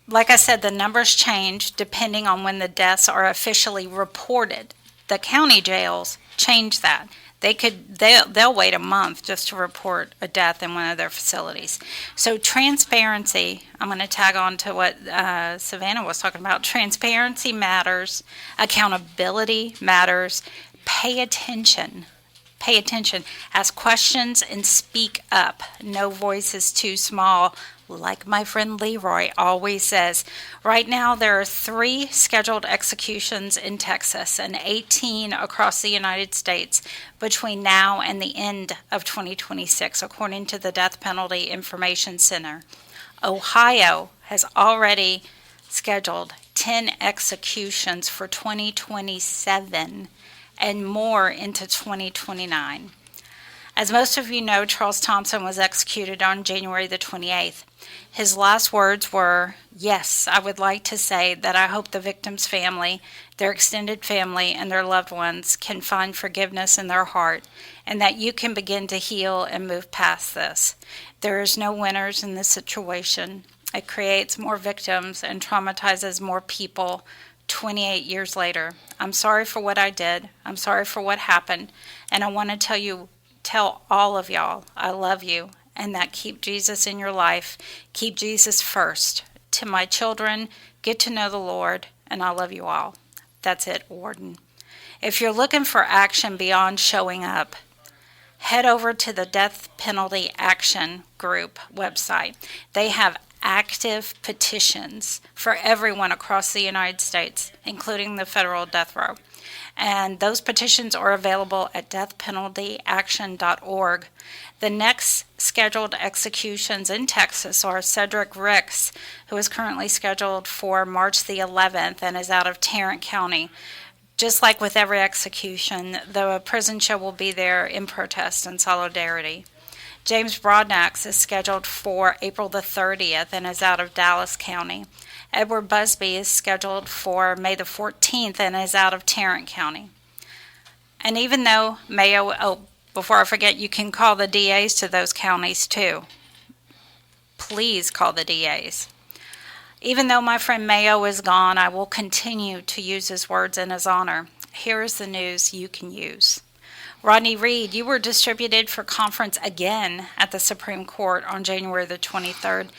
like I said, the numbers change depending on when the deaths are officially reported. The county jails change that. They'll wait a month just to report a death in one of their facilities. So transparency, I'm going to tag on to what Savannah was talking about. Transparency matters. Accountability matters. Pay attention. Pay attention. Ask questions and speak up. No voice is too small. Like my friend Leroy always says, right now there are 3 scheduled executions in Texas and 18 across the United States between now and the end of 2026, according to the Death Penalty Information Center. Ohio has already scheduled 10 executions for 2027 and more into 2029. As most of you know, Charles Thompson was executed on January the 28th. His last words were, "Yes, I would like to say that I hope the victim's family, their extended family, and their loved ones can find forgiveness in their heart, and that you can begin to heal and move past this. There is no winners in this situation. It creates more victims and traumatizes more people 28 years later. I'm sorry for what I did. I'm sorry for what happened. And I want to tell all of y'all, I love you, and that keep Jesus in your life. Keep Jesus first. To my children, get to know the Lord, and I love you all." That's it, Warden. If you're looking for action beyond showing up, head over to the Death Penalty Action Group website. They have active petitions for everyone across the United States, including the federal death row. And those petitions are available at deathpenaltyaction.org. The next scheduled executions in Texas are Cedric Ricks, who is currently scheduled for March the 11th and is out of Tarrant County. Just like with every execution, the prison show will be there in protest and solidarity. James Broadnax is scheduled for April the 30th and is out of Dallas County. Edward Busby is scheduled for May the 14th and is out of Tarrant County. And even though Mayo, before I forget, you can call the DAs to those counties too. Please call the DAs. Even though my friend Mayo is gone, I will continue to use his words in his honor. Here is the news you can use. Rodney Reed, you were distributed for conference again at the Supreme Court on January the 23rd,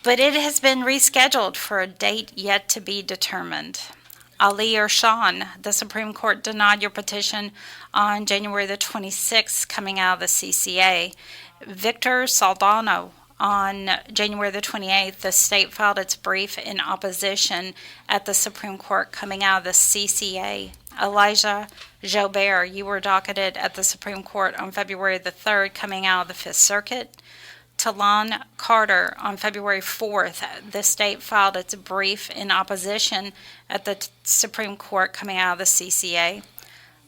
but it has been rescheduled for a date yet to be determined. Ali Ershan, the Supreme Court denied your petition on January the 26th coming out of the CCA. Victor Saldano, on January the 28th, the state filed its brief in opposition at the Supreme Court coming out of the CCA. Elijah Joubert, you were docketed at the Supreme Court on February the 3rd coming out of the Fifth Circuit. Talon Carter, on February 4th, the state filed its brief in opposition at the Supreme Court coming out of the CCA.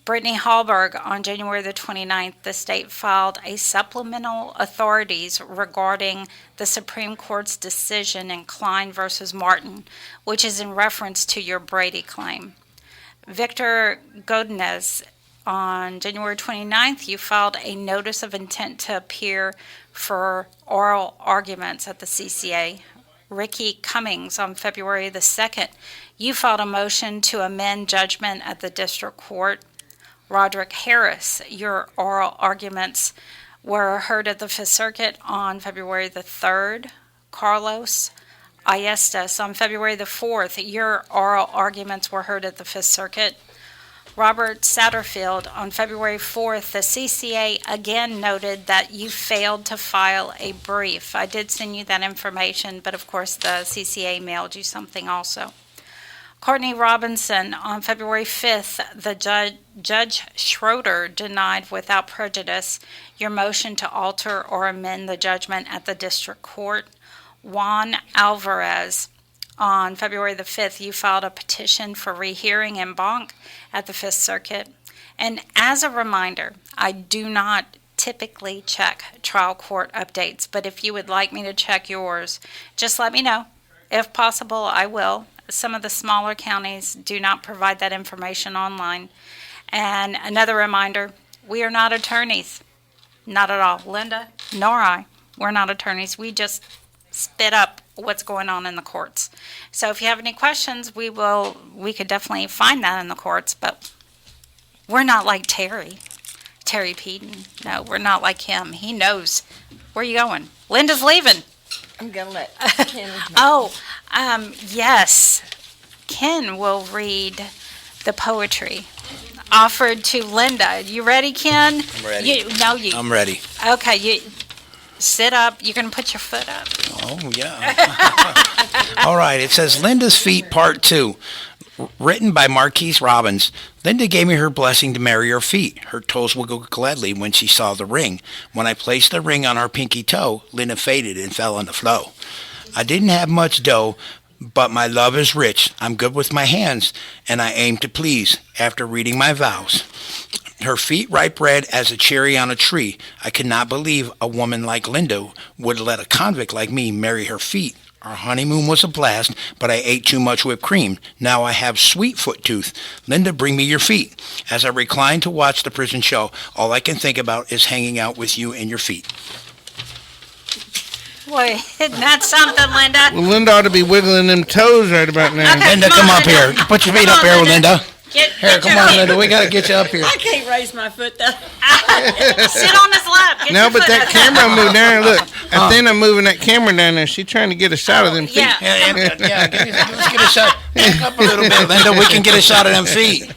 Brittany Hallberg, on January the 29th, the state filed a supplemental authorities regarding the Supreme Court's decision in Klein versus Martin, which is in reference to your Brady claim. Victor Godinez, on January 29th, you filed a notice of intent to appear for oral arguments at the CCA. Ricky Cummings, on February the 2nd, you filed a motion to amend judgment at the district court. Roderick Harris, your oral arguments were heard at the Fifth Circuit on February the 3rd. Carlos Ayestas, on February the 4th, your oral arguments were heard at the Fifth Circuit. Robert Satterfield, on February 4th, the CCA again noted that you failed to file a brief. I did send you that information, but of course the CCA mailed you something also. Courtney Robinson, on February 5th, the Judge Schroeder denied without prejudice your motion to alter or amend the judgment at the district court. Juan Alvarez, on February the 5th, you filed a petition for rehearing en banc at the Fifth Circuit. And as a reminder, I do not typically check trial court updates, but if you would like me to check yours, just let me know. If possible, I will. Some of the smaller counties do not provide that information online. And another reminder, we are not attorneys. Not at all. Linda, nor I. We're not attorneys. We just spit up what's going on in the courts. So if you have any questions, we could definitely find that in the courts, but we're not like Terry Peden. No, we're not like him. He knows. Where are you going? Linda's leaving. I'm going to let Ken. Yes. Ken will read the poetry offered to Linda. You ready, Ken? I'm ready. I'm ready. Okay, you sit up. You're going to put your foot up. Oh, yeah. All right. It says Linda's Feet, Part 2. Written by Marquise Robbins. Linda gave me her blessing to marry her feet. Her toes would go gladly when she saw the ring. When I placed the ring on her pinky toe, Linda faded and fell on the floor. I didn't have much dough, but my love is rich. I'm good with my hands, and I aim to please after reading my vows. Her feet ripe red as a cherry on a tree. I could not believe a woman like Linda would let a convict like me marry her feet. Our honeymoon was a blast, but I ate too much whipped cream. Now I have sweet foot tooth. Linda, bring me your feet. As I recline to watch the prison show, all I can think about is hanging out with you and your feet. Boy, isn't that something, Linda? Well, Linda ought to be wiggling them toes right about now. Linda, come up here. Put your feet up here, Linda. Here, come on, Linda. We got to get you up here. I can't raise my foot though. Sit on his lap. Get No, your but foot that up. camera moved down. Look, Athena moving that camera down there. She's trying to get a shot of them feet. Yeah. Let's get a shot. Back up a little bit, Linda. We can get a shot of them feet.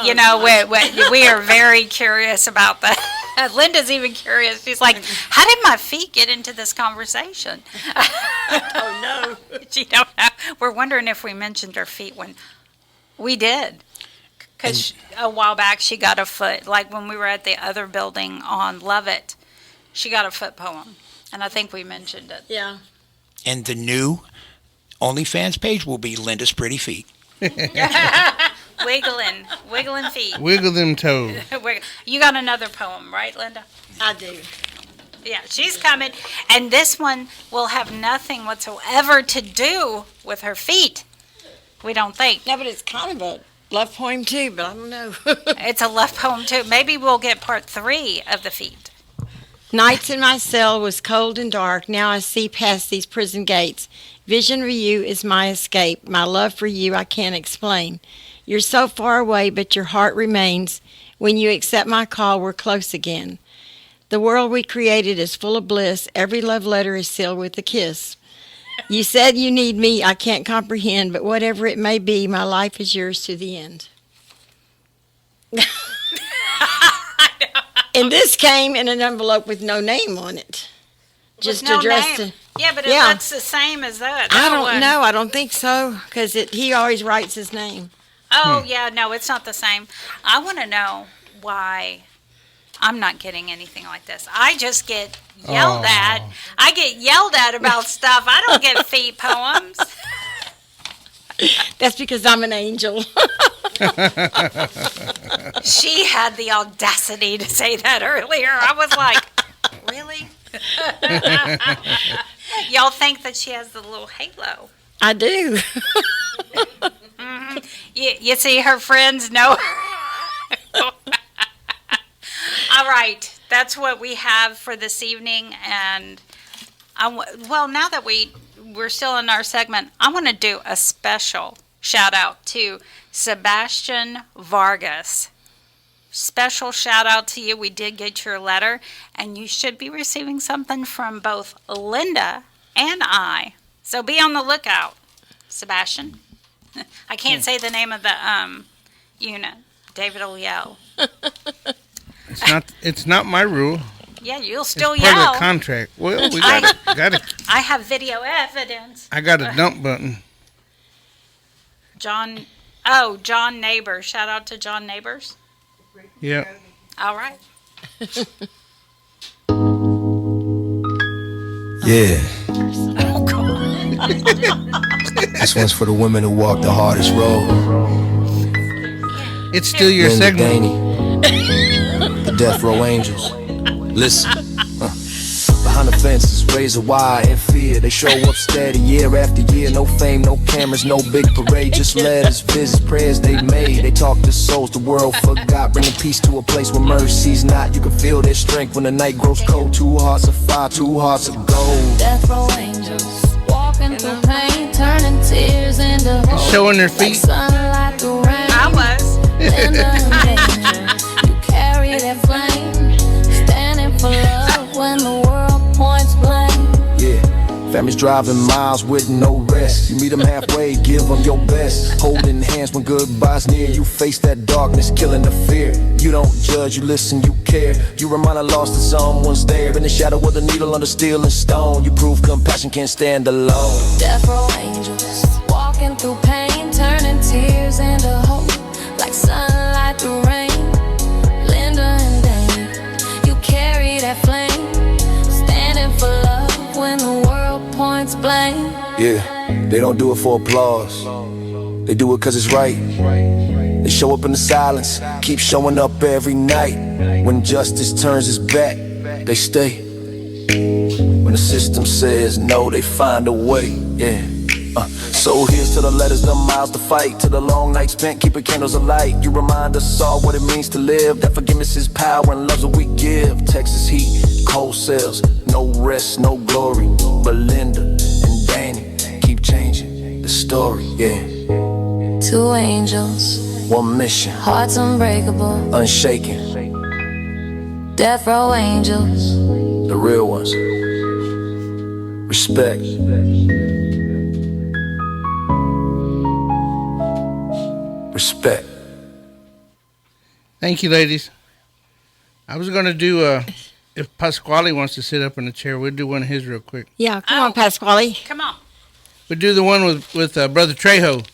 You know, we are very curious about that. Linda's even curious. She's like, how did my feet get into this conversation? Oh no. She don't know. We're wondering if we mentioned her feet when we did. Because a while back she got a foot, like when we were at the other building on Lovett, she got a foot poem. And I think we mentioned it. Yeah. And the new OnlyFans page will be Linda's Pretty Feet. Wiggling feet. Wiggle them toes. You got another poem, right, Linda? I do. Yeah, she's coming. And this one will have nothing whatsoever to do with her feet. We don't think. No, but it's kind of a love poem too, but I don't know. It's a love poem too. Maybe we'll get part 3 of the feet. Nights in my cell was cold and dark. Now I see past these prison gates. Vision for you is my escape. My love for you I can't explain. You're so far away, but your heart remains. When you accept my call, we're close again. The world we created is full of bliss. Every love letter is sealed with a kiss. You said you need me, I can't comprehend, but whatever it may be, my life is yours to the end. And this came in an envelope with no name on it. Just no addressed name. to... Yeah, but it Yeah. looks the same as that. I That don't one. know. I don't think so, because he always writes his name. Oh, yeah, no, it's not the same. I want to know why I'm not getting anything like this. I just get yelled at. I get yelled at about stuff. I don't get feet poems. That's because I'm an angel. She had the audacity to say that earlier. I was like, really? Y'all think that she has the little halo. I do. You see, her friends know her. All right, that's what we have for this evening. And, well, now that we're still in our segment, I want to do a special shout out to Sebastian Vargas. Special shout out to you. We did get your letter, and you should be receiving something from both Linda and I. So be on the lookout, Sebastian. I can't say the name of the unit. David will yell. It's not my rule. Yeah, you'll still It's part yell. of the contract. Well, we got I have video evidence. I got a dump button. John Neighbors. Shout out to John Neighbors. Yeah. All right. Yeah. This one's for the women who walk the hardest road. It's still your Linda segment. Daney, the Death Row Angels. Listen. Behind the fences, razor wire and fear. They show up steady year after year. No fame, no cameras, no big parade. Just letters, visits, prayers they made. They talk to souls the world forgot. Bringing peace to a place where mercy's not. You can feel their strength when the night grows cold. 2 hearts of fire, 2 hearts of gold. Death row angels, walking through pain, turning tears into hope. Showing their feet. Like sunlight through rain. I was. In the danger, you carry that flame, standing for love when the world points blame. Yeah, families driving miles with no rest. You meet them halfway, give them your best. Holding hands when goodbye's near. You face that darkness, killing the fear. You don't judge, you listen, you care. You remind the lost that someone's there. In the shadow of the needle under steel and stone. You prove compassion can't stand alone. Death row angels, walking through pain, turning tears into hope. Like sunlight through rain. Linda and Danny, you carry that flame, standing for love when the world points blame. Yeah, they don't do it for applause. They do it cause it's right. They show up in the silence, keep showing up every night. When justice turns its back, they stay. When the system says no, they find a way. Yeah. So here's to the letters, the miles to fight, to the long nights spent keeping candles alight. You remind us all what it means to live, that forgiveness is power and love's what we give. Texas heat, cold cells, no rest, no glory. But Linda and Danny keep changing the story, yeah. 2 angels, 1 mission, hearts unbreakable, unshaken. death row angels. The real ones. Respect. Respect. Thank you, ladies. I was going to do, if Pasquale wants to sit up in the chair, we'll do one of his real quick. Yeah, come on, Pasquale. Come on, We'll do the one with Brother Trejo.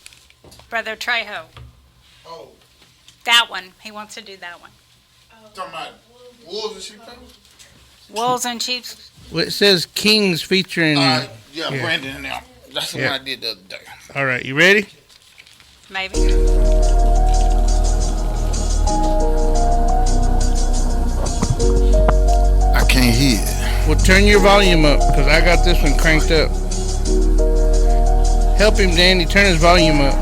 Brother Trejo. Oh. That one. He wants to do that one. Talking about wolves and sheep? Wolves and sheep. Well, it says Kings featuring... Yeah, Brandon and them. That's the Yeah. one I did the other day. All right, you ready? Maybe. I can't hear. Well, turn your volume up, because I got this one cranked up. Help him, Danny. Turn his volume up.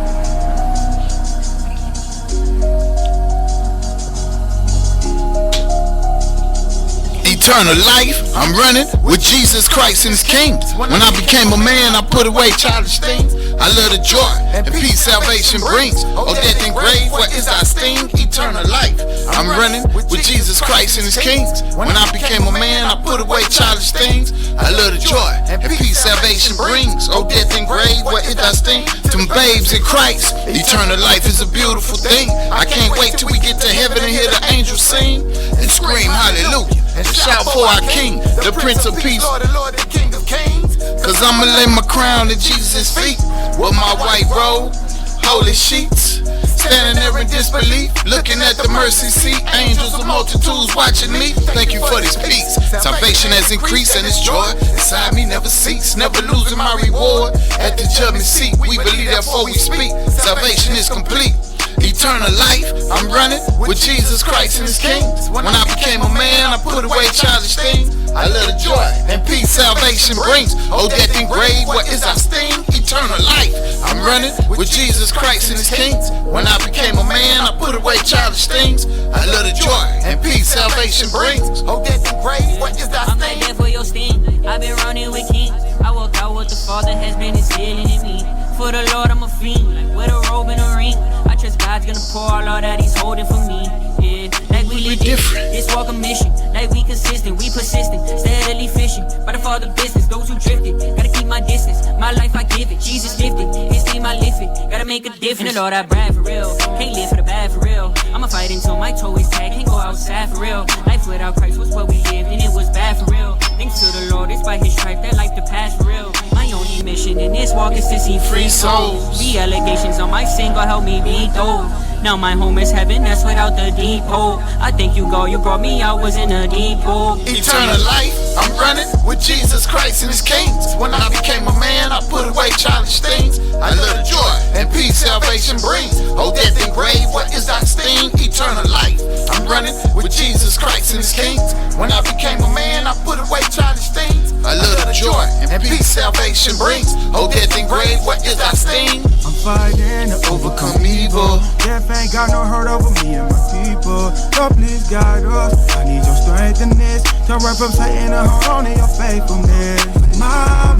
Eternal life, I'm running with Jesus Christ and His kings. When I became a man, I put away childish things. I love the joy and peace salvation brings. Oh, death and grave, what is thy sting? Eternal life, I'm running with Jesus Christ and His kings. When I became a man, I put away childish things. I love the joy and peace salvation brings. Oh, death and grave, what is thy sting? To babes in Christ, eternal life is a beautiful thing. I can't wait till we get to heaven and hear the angels sing and scream hallelujah and shout for our King, the Prince of Peace. Cause I'ma lay my crown at Jesus' feet with my white robe, holy sheets, standing there in disbelief, looking at the mercy seat. Angels of multitudes watching me. Thank you for this peace. Salvation has increased and its joy inside me never cease, never losing my reward at the judgment seat. We believe therefore we speak. Salvation is complete. Eternal life, I'm running with Jesus Christ and His kings. When I became a man, I put away childish things. I love the joy and peace salvation brings. Oh, death and grave, what is our sting? Eternal life, I'm running with Jesus Christ and His kings. When I became a man, I put away childish things. I love the joy and peace salvation brings. Oh, death and grave, what is our sting? I'm not there for your sting. I've been running with kings. I walk out what the Father has been instilling in me. For the Lord, I'm a fiend, like with a robe and a ring. I trust God's gonna pour all that He's holding for me. Yeah, like we live different. This walk a mission, like we consistent, we persistent, steadily fishing. By the Father business, those who drifted, gotta keep my distance. My life I give it, Jesus gifted, His name I lift it. Gotta make a difference. In the Lord I brag for real, can't live for the bad for real. I'ma fight until my toe is tagged, can't go outside for real. Life without Christ was what we lived, and it was bad for real. Thanks to the Lord, it's by His stripe that life to pass for real. My only mission in this walk is to see free souls. The allegations on my sin, God help me beat those. Now my home is heaven, that's without the deep hole. I thank you, God, you brought me out, was in a deep hole. Eternal life, I'm running with Jesus Christ and His kings. When I became a man, I put away childish things. I love the joy and peace salvation brings. Oh, death and grave, what is thy sting? Eternal life, I'm running with Jesus Christ and His kings. When I became a man, I put away childish things. I love the joy and peace salvation brings. Oh, death and grave, what is thy sting? I'm fighting to overcome evil. Death ain't got no hurt over me and my people. Lord, please guide us. I need your strength in this. To run from Satan and hold on to your faithfulness. My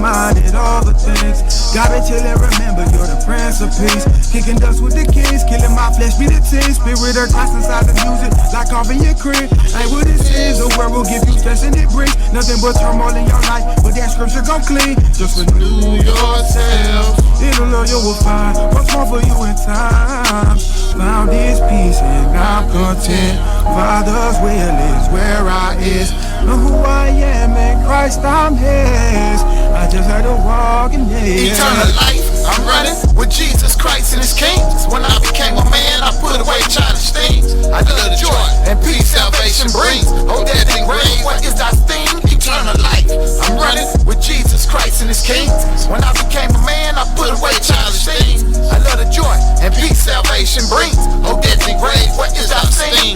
mind did all the things. Got it till I remember you're the Prince of Peace. Kicking dust with the kings, killing my flesh, be the team. Spirit of Christ inside the music, like carving your crib. Ain't what it seems, the world will give you stress and it brings nothing but turmoil in your life. But that scripture gon' clean. Just renew yourself. It'll love you will find what's more for you in time. Found this peace and I'm content. Father's will is where I is. Know who I am in Christ, I'm His. I just had to walk in His. Eternal life, I'm running with Jesus Christ and His kings. When I became a man, I put away childish things. I love the joy and peace salvation brings. Oh, death and grave, what is thy sting? Eternal life, I'm running with Jesus Christ and His kings. When I became a man, I put away childish things. I love the joy and peace salvation brings. Oh, death and grave, what is thy sting?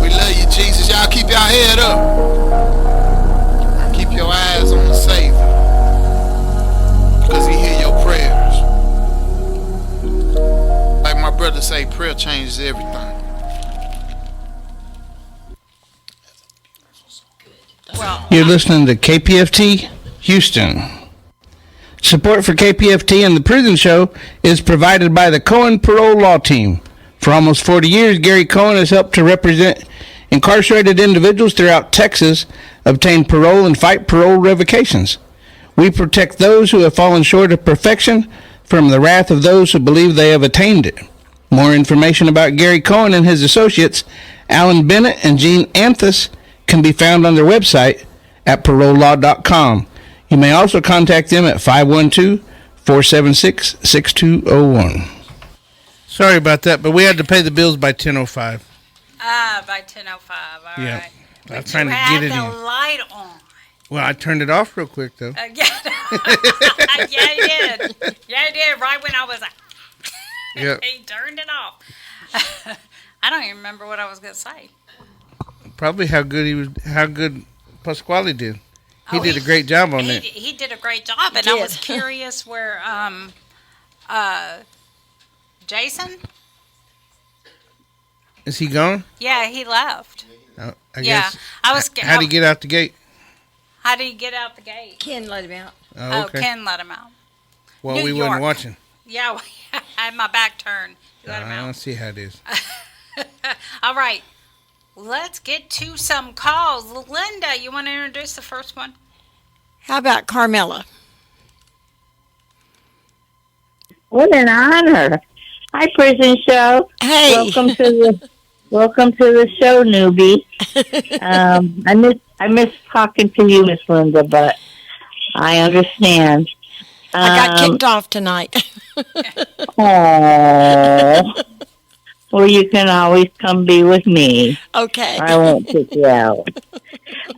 We love you, Jesus. Y'all keep your head up. Keep your eyes on the Savior, because He hear your prayers. Like my brother say, prayer changes everything. You're listening to KPFT Houston. Support for KPFT and the Prison Show is provided by the Cohen Parole Law Team. For almost 40 years, Gary Cohen has helped to represent incarcerated individuals throughout Texas obtain parole and fight parole revocations. We protect those who have fallen short of perfection from the wrath of those who believe they have attained it. More information about Gary Cohen and his associates, Alan Bennett and Gene Anthus, can be found on their website at parolelaw.com. You may also contact them at 512-476-6201. Sorry about that, but we had to pay the bills by 10:05. By 10:05. All Yeah. right. I was But trying you to had get it the in. light on. Well, I turned it off real quick, though. Yeah. Yeah, you did. Yeah, you did. Right when I was like, Yeah. he turned it off. I don't even remember what I was going to say. Probably how good Pasquale did. He did a great job on that. He did a great job, and I was curious where Jason. Is he gone? Yeah, he left. I guess. I was. How'd he get out the gate? How did he get out the gate? Ken let him out. Oh, okay. Ken let him out. Well, New we York. wasn't watching. Yeah, I had my back turned. You let him I out. see how it is. All right. Let's get to some calls. Linda, you want to introduce the first one? How about Carmela? What an honor! Hi, Prison Show. Hey, welcome to the show, newbie. I miss talking to you, Miss Linda, but I understand. I got kicked off tonight. Oh, well, you can always come be with me. Okay. I won't kick you out.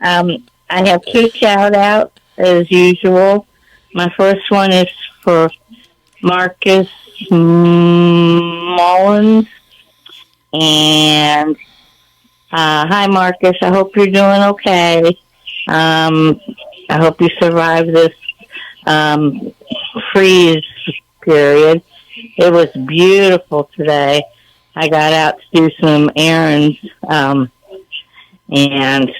I have 2 shout-outs, as usual. My first one is for Marcus Mullins. And hi, Marcus. I hope you're doing okay. I hope you survive this freeze period. It was beautiful today. I got out to do some errands, and it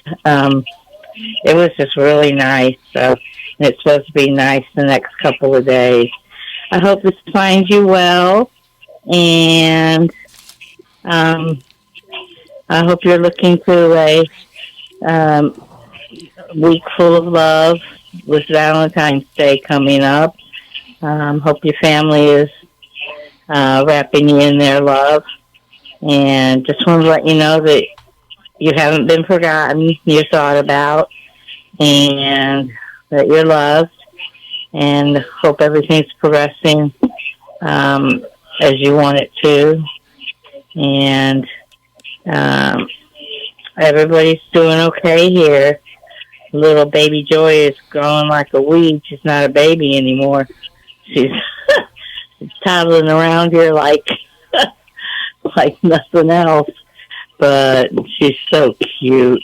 was just really nice. So it's supposed to be nice the next couple of days. I hope this finds you well, and I hope you're looking to a week full of love with Valentine's Day coming up. Hope your family is wrapping you in their love. And just want to let you know that you haven't been forgotten, you're thought about, and that you're loved. And hope everything's progressing as you want it to. And everybody's doing okay here. Little baby Joy is growing like a weed. She's not a baby anymore. She's toddling around here like nothing else. But she's so cute.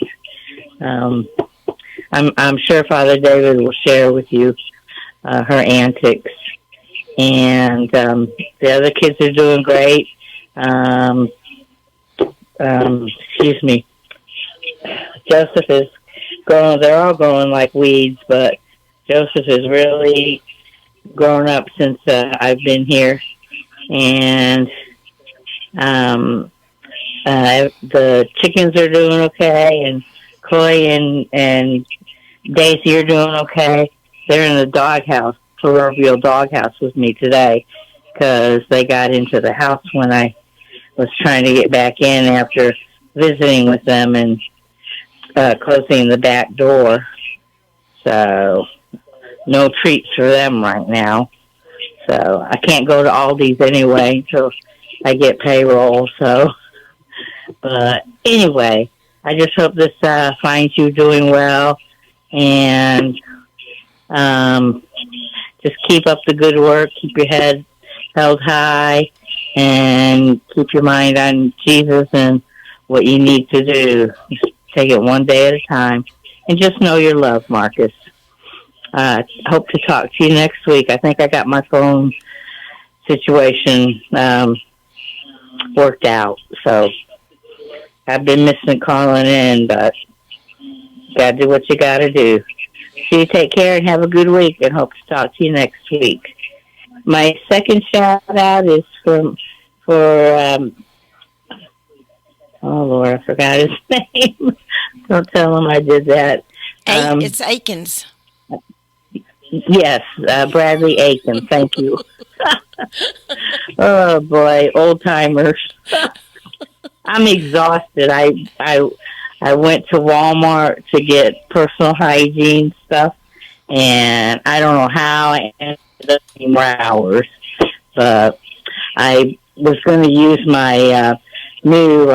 I'm sure Father David will share with you her antics. And the other kids are doing great. Excuse me. Joseph is growing. They're all growing like weeds, but Joseph has really grown up since I've been here. And the chickens are doing okay, and Chloe and Daisy are doing okay. They're in the doghouse, proverbial doghouse, with me today because they got into the house when I was trying to get back in after visiting with them and closing the back door. So no treats for them right now. So I can't go to Aldi's anyway until I get payroll. So, but anyway, I just hope this finds you doing well, and just keep up the good work. Keep your head held high, and keep your mind on Jesus and what you need to do. Just take it one day at a time, and just know you're loved, Marcus. Hope to talk to you next week. I think I got my phone situation worked out, so I've been missing calling in, but gotta do what you gotta do. So you take care and have a good week, and hope to talk to you next week. My second shout out is for oh Lord, I forgot his name. Don't tell him I did that. It's Aikens. Yes, Bradley Aiken. Thank you. Oh boy, old timers. I'm exhausted. I went to Walmart to get personal hygiene stuff, and I don't know how I ended up in more hours, but I was going to use my new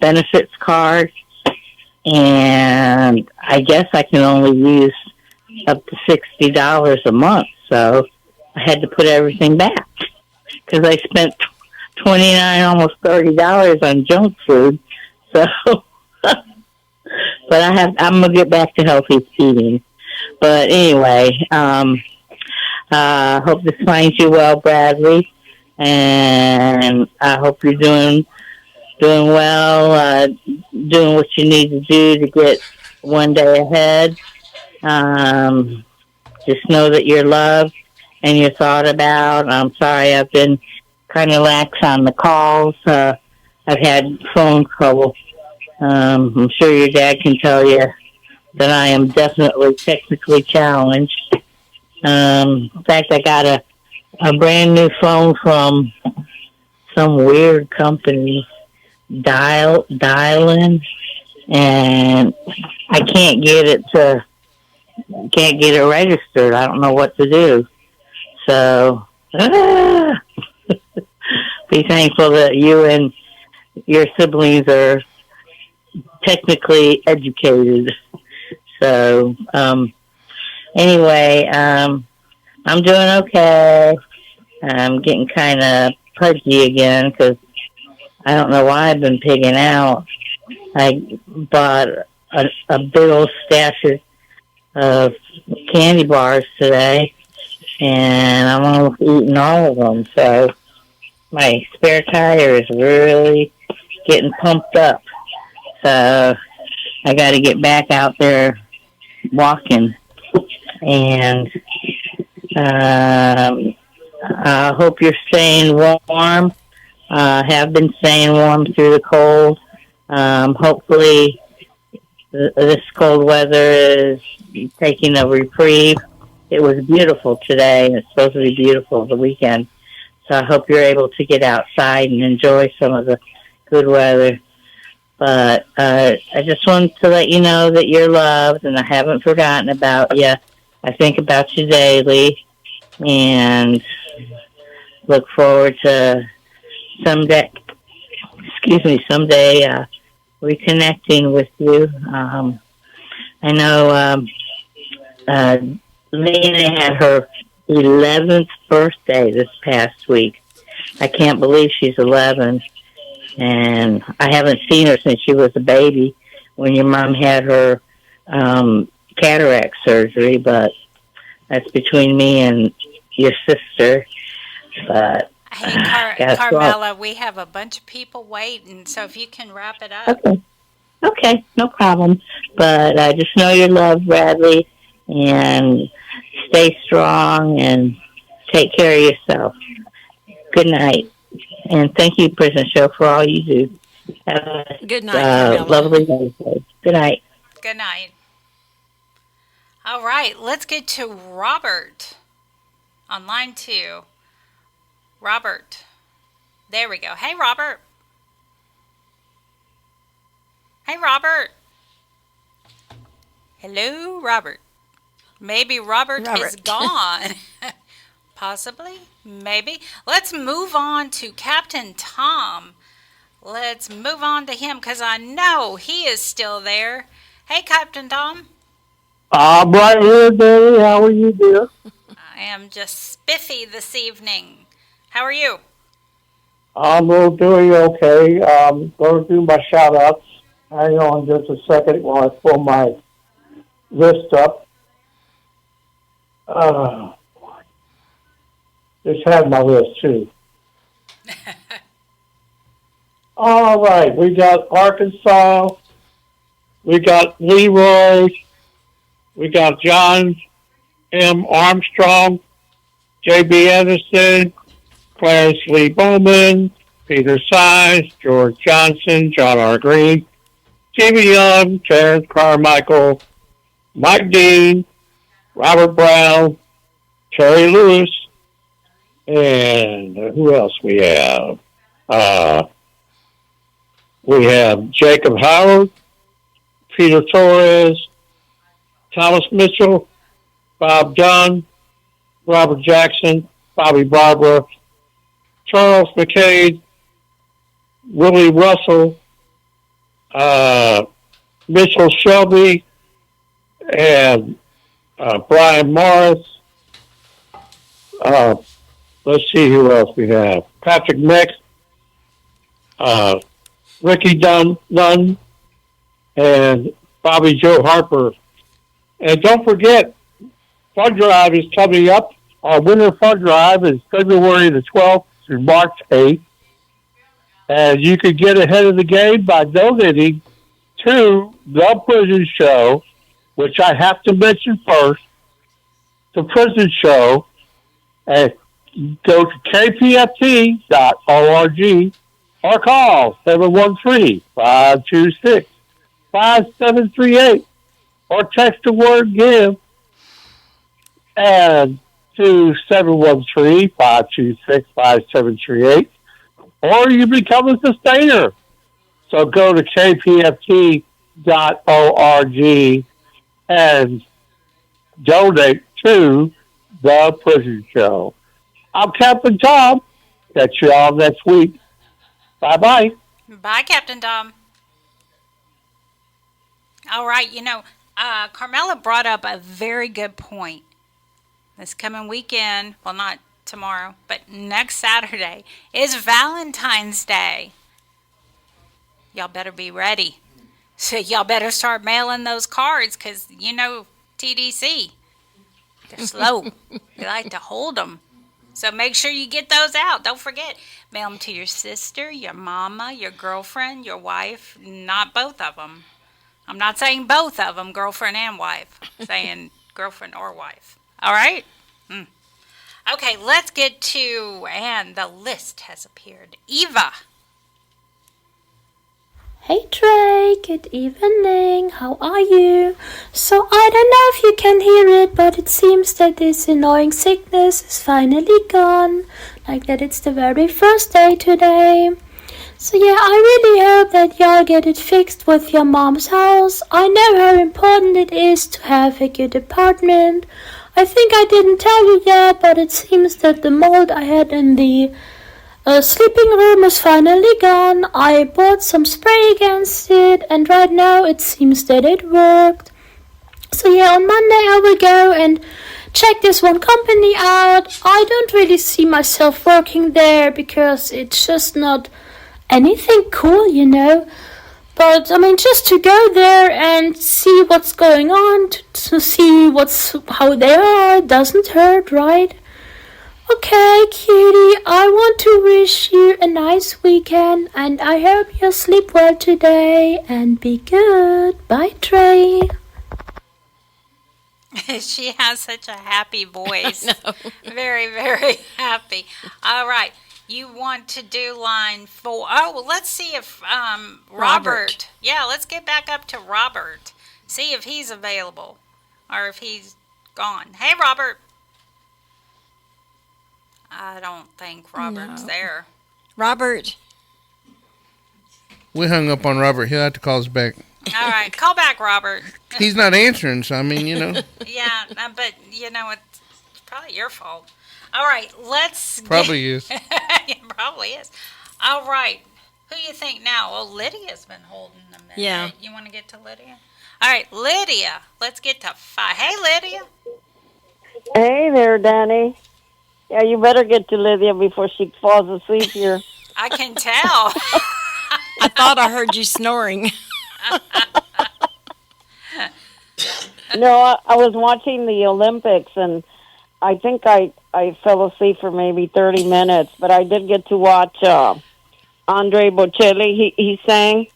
benefits card, and I guess I can only use up to $60 a month, so I had to put everything back because I spent $29, almost $30 on junk food. So But I'm gonna get back to healthy eating. But anyway, hope this finds you well, Bradley, and I hope you're doing well, doing what you need to do to get one day ahead. Just know that you're loved and you're thought about. I'm sorry I've been kind of lax on the calls. I've had phone trouble. I'm sure your dad can tell you that I am definitely technically challenged. In fact, I got a brand new phone from some weird company, Dial-In, and I can't get it registered. I don't know what to do. So, be thankful that you and your siblings are technically educated. So, anyway, I'm doing okay. I'm getting kind of pudgy again because I don't know why I've been pigging out. I bought a big old stash of candy bars today, and I'm almost eating all of them. So my spare tire is really getting pumped up. So I got to get back out there walking. And I hope you're staying warm. Have been staying warm through the cold. Hopefully this cold weather is taking a reprieve. It was beautiful today, and it's supposed to be beautiful the weekend. So I hope you're able to get outside and enjoy some of the good weather. But I just wanted to let you know that you're loved, and I haven't forgotten about you. I think about you daily, and look forward to someday reconnecting with you. I know Lena had her 11th birthday this past week. I can't believe she's 11, and I haven't seen her since she was a baby when your mom had her cataract surgery, but that's between me and your sister. But Hey, Carmela, we have a bunch of people waiting, so if you can wrap it up. Okay, no problem. But I just know you're loved, Bradley, and stay strong and take care of yourself. Good night. And thank you, Prison Show, for all you do. Have a Good night, Carmela. lovely day. Good night. Good night. All right, let's get to Robert on line 2. Robert. There we go. Hey, Robert. Hey, Robert. Hello, Robert. Maybe Robert is gone. Possibly. Maybe. Let's move on to Captain Tom. Let's move on to him because I know he is still there. Hey, Captain Tom. I'm right here, Daddy. How are you, dear? I am just spiffy this evening. How are you? I'm doing okay. I'm going to do my shout-outs. Hang on just a second while I pull my list up. Just had my list, too. All right. We got Arkansas. We got Leroy. We got John M. Armstrong, J.B. Anderson, Clarence Lee Bowman, Peter Size, George Johnson, John R. Green, Stevie Young, Terrence Carmichael, Mike Dean, Robert Brown, Terry Lewis, and who else we have? We have Jacob Howard, Peter Torres, Thomas Mitchell, Bob Dunn, Robert Jackson, Bobby Barbara, Charles McCabe, Willie Russell, Mitchell Shelby, and Brian Morris. Let's see who else we have. Patrick Mick, Ricky Dunn, and Bobby Joe Harper. And don't forget, Fund Drive is coming up. Our winter Fund Drive is February the 12th through March 8th. And you can get ahead of the game by donating to The Prison Show, which I have to mention first, The Prison Show, and go to kpft.org or call 713-526-5738 or text the word GIVE and to 713-526-5738, or you become a sustainer. So go to kpft.org and donate to The Prison Show. I'm Captain Tom. Catch you all next week. Bye-bye. Bye, Captain Tom. All right, Carmela brought up a very good point. This coming weekend, well, not tomorrow, but next Saturday, is Valentine's Day. Y'all better be ready. So y'all better start mailing those cards because, TDC. They're slow. They like to hold them. So make sure you get those out. Don't forget. Mail them to your sister, your mama, your girlfriend, your wife. Not both of them. I'm not saying both of them, girlfriend and wife. I'm saying girlfriend or wife. All right? Okay, let's get to, and the list has appeared. Eva. Hey Trey, good evening, how are you? So I don't know if you can hear it, but it seems that this annoying sickness is finally gone. Like that it's the very first day today. So yeah, I really hope that y'all get it fixed with your mom's house. I know how important it is to have a good apartment. I think I didn't tell you yet, but it seems that the mold I had in the sleeping room is finally gone. I bought some spray against it, and right now it seems that it worked. So yeah, on Monday I will go and check this one company out. I don't really see myself working there because it's just not anything cool, But, just to go there and see what's going on, to see how they are, doesn't hurt, right? Okay, cutie, I want to wish you a nice weekend, and I hope you sleep well today, and be good. Bye, Trey. She has such a happy voice. Very, very happy. All right. You want to do line 4. Oh, well, let's see if Robert. Yeah, let's get back up to Robert. See if he's available or if he's gone. Hey, Robert. I don't think Robert's there. Robert. We hung up on Robert. He'll have to call us back. All right, call back, Robert. He's not answering, so Yeah, but it's probably your fault. All right, Probably is. It probably is. All right, who you think now? Well, Lydia's been holding a minute. Yeah. You want to get to Lydia? All right, Lydia. Let's get to 5. Hey, Lydia. Hey there, Danny. Yeah, you better get to Lydia before she falls asleep here. I can tell. I thought I heard you snoring. No, I was watching the Olympics, and I think I fell asleep for maybe 30 minutes, but I did get to watch Andre Bocelli. He sang.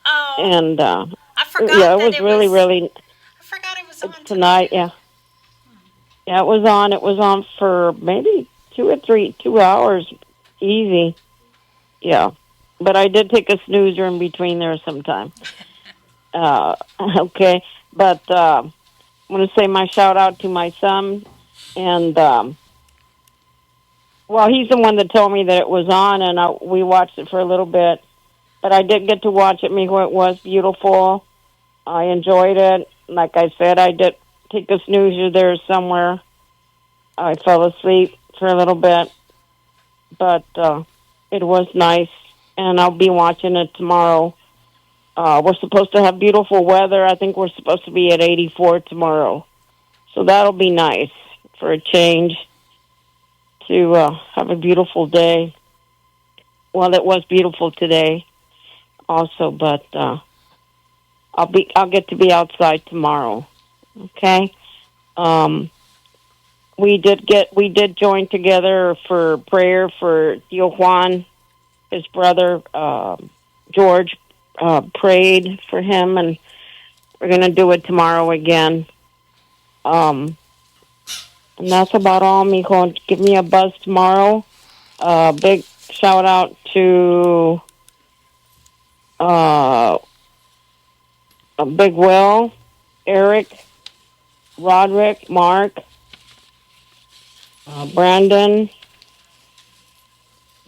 Oh. And I forgot yeah, it was really. I forgot it was on tonight. Yeah. Yeah, it was on. It was on for maybe 2 hours, easy. Yeah, but I did take a snoozer in between there sometime. Okay, but I want to say my shout out to my son, and well, he's the one that told me that it was on, and we watched it for a little bit. But I did get to watch it. It was beautiful. I enjoyed it. Like I said, I did take a snoozer there somewhere. I fell asleep for a little bit, but it was nice, and I'll be watching it tomorrow. We're supposed to have beautiful weather. I think we're supposed to be at 84 tomorrow, so that'll be nice for a change to have a beautiful day. Well, it was beautiful today also, but I'll get to be outside tomorrow. Okay. We did join together for prayer for Tio Juan. His brother George prayed for him, and we're gonna do it tomorrow again. And that's about all, mijo. Give me a buzz tomorrow. Big shout out to Big Will, Eric, Roderick, Mark, Brandon.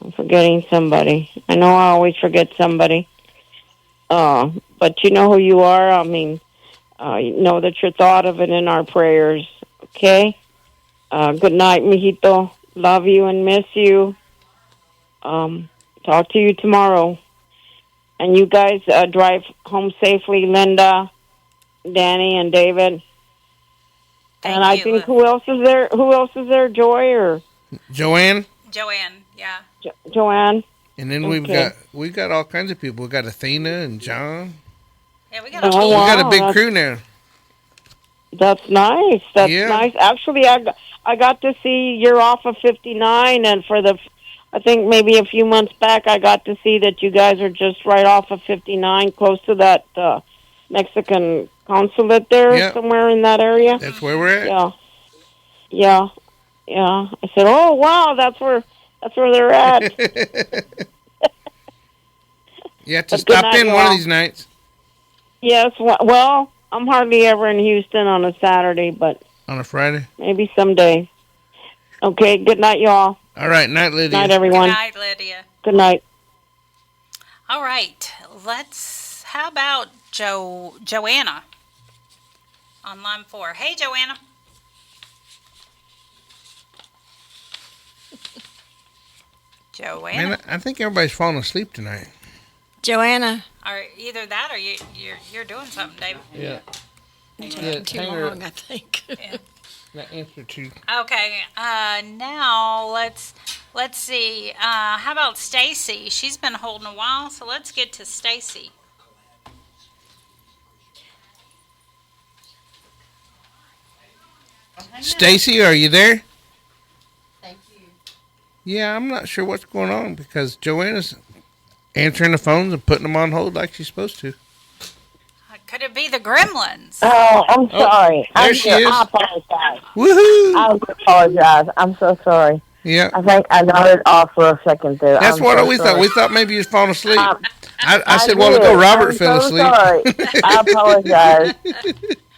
I'm forgetting somebody. I know I always forget somebody. But you know who you are. I mean, you know that you're thought of and in our prayers. Okay? Good night, mijito. Love you and miss you. Talk to you tomorrow. And you guys drive home safely, Linda, Danny, and David. Thank and I you. think who else is there? Who else is there? Joy or Joanne? Joanne, yeah. Joanne. And then Okay. we've got all kinds of people. We got Athena and John. Yeah, we got Oh, We got a wow, big that's- crew now. That's nice. That's Yeah. nice. Actually, I got to see you're off of 59, and I think maybe a few months back, I got to see that you guys are just right off of 59, close to that Mexican consulate there, Yeah. somewhere in that area. That's where we're at. Yeah. I said, oh wow, that's where they're at. You have to But good stop night, in one of y'all. these nights. Yes. Well, I'm hardly ever in Houston on a Saturday, but On a Friday. maybe someday. Okay. Good night, y'all. All right. Night, Lydia. Night, everyone. Good night, Lydia. Good night. All right, how about Joanna on line 4. Hey, Joanna. Joanna. Man, I think everybody's falling asleep tonight. Joanna. Or either that or you're doing something, David. Yeah. You're Yeah, taking too hang her- long, I think. That answer to. Okay, now let's see. How about Stacy? She's been holding a while, so let's get to Stacy. Stacy, are you there? Thank you. Yeah, I'm not sure what's going on because Joanna's answering the phones and putting them on hold like she's supposed to. Could it be the Gremlins? Oh, I'm sorry. there she is. I apologize. Woohoo! I apologize. I'm so sorry. Yeah. I think I nodded off for a second there. That's I'm what so we sorry. thought. We thought maybe you was falling asleep. I said a did. while ago Robert I'm fell so asleep. Sorry. I apologize.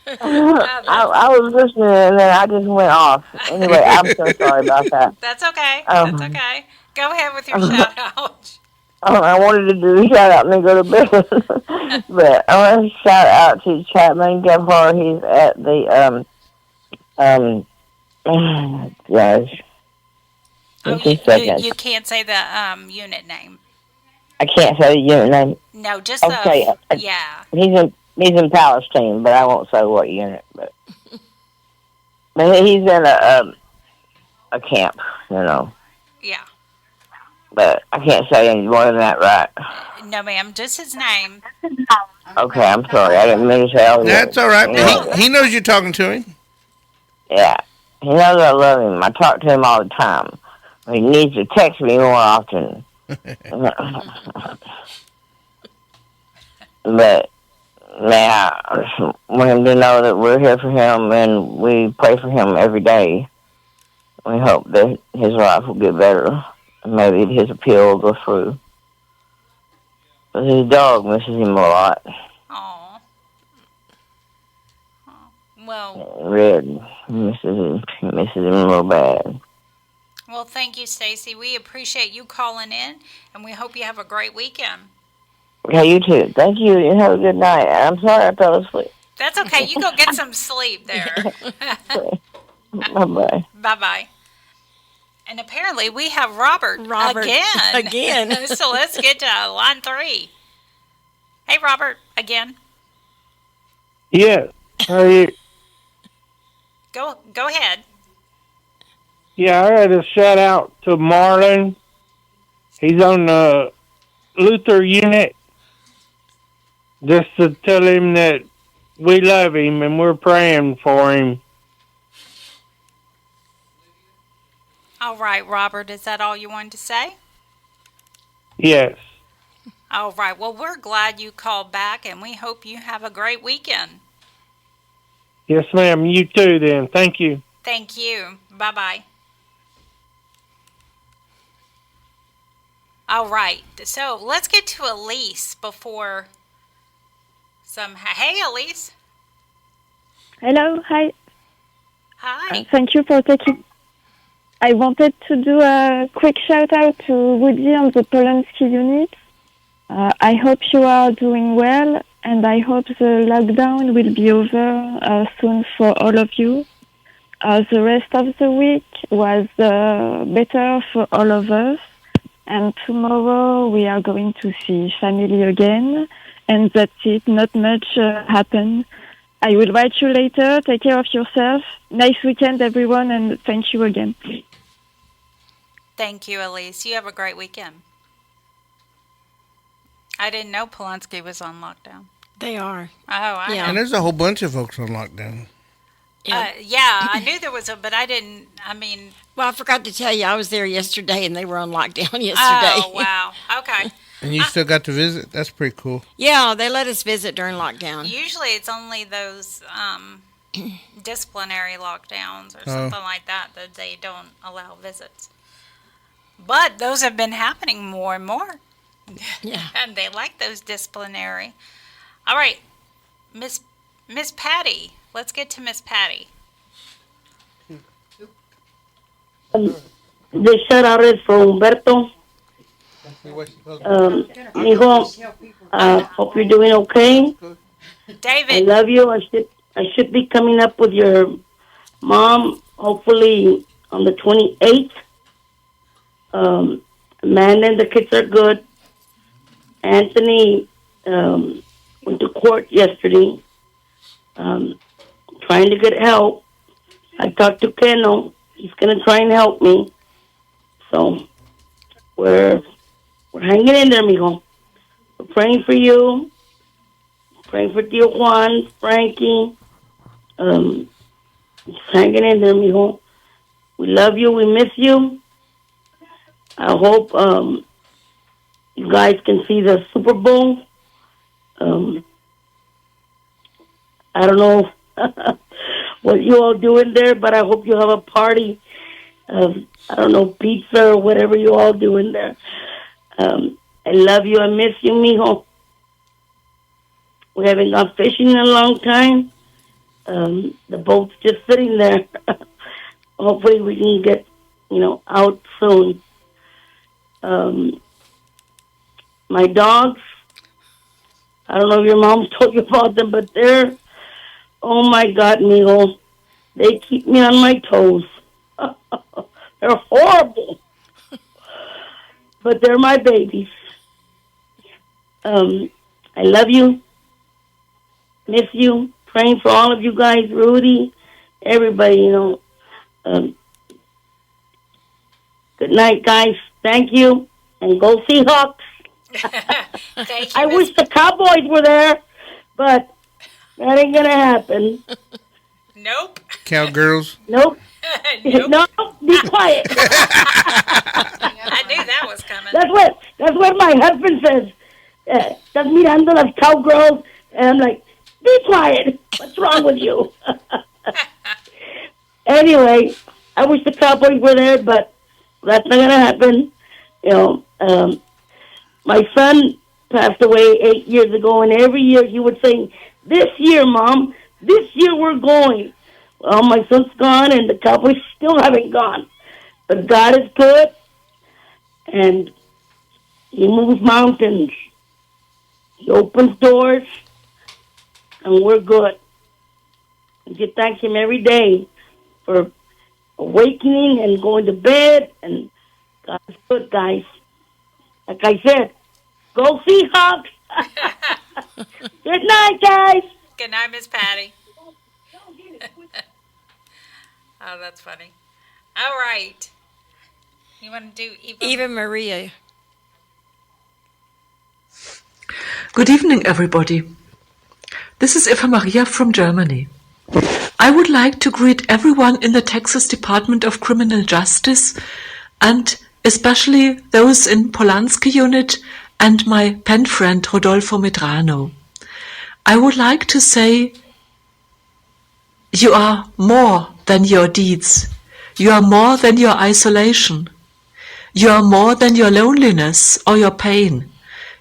I was listening and then I just went off. Anyway, I'm so sorry about that. That's okay. Um, That's okay. Go ahead with your shout out. I wanted to do a shout out and then go to bed. But I want to shout out to Chapman Gebhard. He's at the, gosh. Oh, Just a second. you can't say the unit name. I can't say the unit name. No, just Okay, yeah. He's in Palestine, but I won't say what unit. But he's in a camp, you know. Yeah. But I can't say any more than that, right? No, ma'am. Just his name. Okay, I'm sorry. I didn't mean to say all that. That's all right. Yeah. He knows you're talking to him. Yeah. He knows I love him. I talk to him all the time. He needs to text me more often. But, man, I just want him to know that we're here for him and we pray for him every day. We hope that his life will get better. Maybe his appeal will go through. But his dog misses him a lot. Oh. Well, Red misses him real bad. well, thank you, Stacy. We appreciate you calling in, and we hope you have a great weekend. Okay, you too. Thank you and have a good night. I'm sorry I fell asleep. That's okay. You go get some sleep there. Bye-bye. Bye-bye. And apparently we have Robert again. Again. So let's get to line 3. Hey, Robert, again. Yeah. How are you? Go ahead. Yeah, I got to shout out to Marlon. He's on the Luther unit. just to tell him that we love him and we're praying for him. All right, Robert, is that all you wanted to say? Yes. All right. Well, we're glad you called back, and we hope you have a great weekend. Yes, ma'am. You too, then. Thank you. Thank you. Bye-bye. All right. So let's get to Elise before some... Hey, Elise. Hello, hi. Hi. Thank you for taking... I wanted to do a quick shout out to Woody on the Polanski unit. I hope you are doing well, and I hope the lockdown will be over soon for all of you. The rest of the week was better for all of us, and tomorrow we are going to see family again, and that's it. Not much happened. I will write you later. Take care of yourself. Nice weekend, everyone, and thank you again. Thank you, Elise. You have a great weekend. I didn't know Polanski was on lockdown. They are. Oh, I know. And there's a whole bunch of folks on lockdown. Yeah, I knew there was but I didn't, Well, I forgot to tell you, I was there yesterday, and they were on lockdown yesterday. Oh, wow. Okay. And you still got to visit? That's pretty cool. Yeah, they let us visit during lockdown. Usually it's only those disciplinary lockdowns or something like that they don't allow visits. But those have been happening more and more. Yeah. And they like those disciplinary. All right, Miss Patty. Let's get to Miss Patty. The shout out is for Humberto. Mijo, hope you're doing okay. David. I love you. I should be coming up with your mom, hopefully on the 28th. Amanda and the kids are good. Anthony went to court yesterday, trying to get help. I talked to Keno. He's going to try and help me. So we're hanging in there, mijo. We're praying for you. Praying for Tio Juan, Frankie. Just hanging in there, mijo. We love you. We miss you. I hope you guys can see the Super Bowl. I don't know what you all doing there, but I hope you have a party of, I don't know, pizza or whatever you all doing there. I love you. I miss you, mijo. We haven't gone fishing in a long time. The boat's just sitting there. Hopefully we can get, out soon. My dogs, I don't know if your mom's told you about them, but they're, oh my God, mijo, they keep me on my toes. They're horrible. But they're my babies. I love you. Miss you. Praying for all of you guys, Rudy, everybody, Good night, guys. Thank you. And go Seahawks. Thank you, I wish the Cowboys were there, but that ain't going to happen. Nope. Cowgirls. Nope. Nope. No, be quiet. I knew that was coming. That's what my husband says. Estás mirando las cowgirls. And I'm like, be quiet. What's wrong with you? Anyway, I wish the Cowboys were there, but that's not going to happen. My son passed away 8 years ago, and every year he would say, this year, Mom, this year we're going. Well, my son's gone, and the Cowboys still haven't gone. But God is good, and He moves mountains. He opens doors, and we're good. And you thank Him every day for awakening and going to bed, and God's good, guys. Like I said, go Seahawks. Good night, guys. Good night, Miss Patty. Oh, that's funny. All right. You want to do Eva? Eva Maria. Good evening, everybody. This is Eva Maria from Germany. I would like to greet everyone in the Texas Department of Criminal Justice and especially those in Polanski unit and my pen friend Rodolfo Medrano. I would like to say you are more than your deeds. You are more than your isolation. You are more than your loneliness or your pain.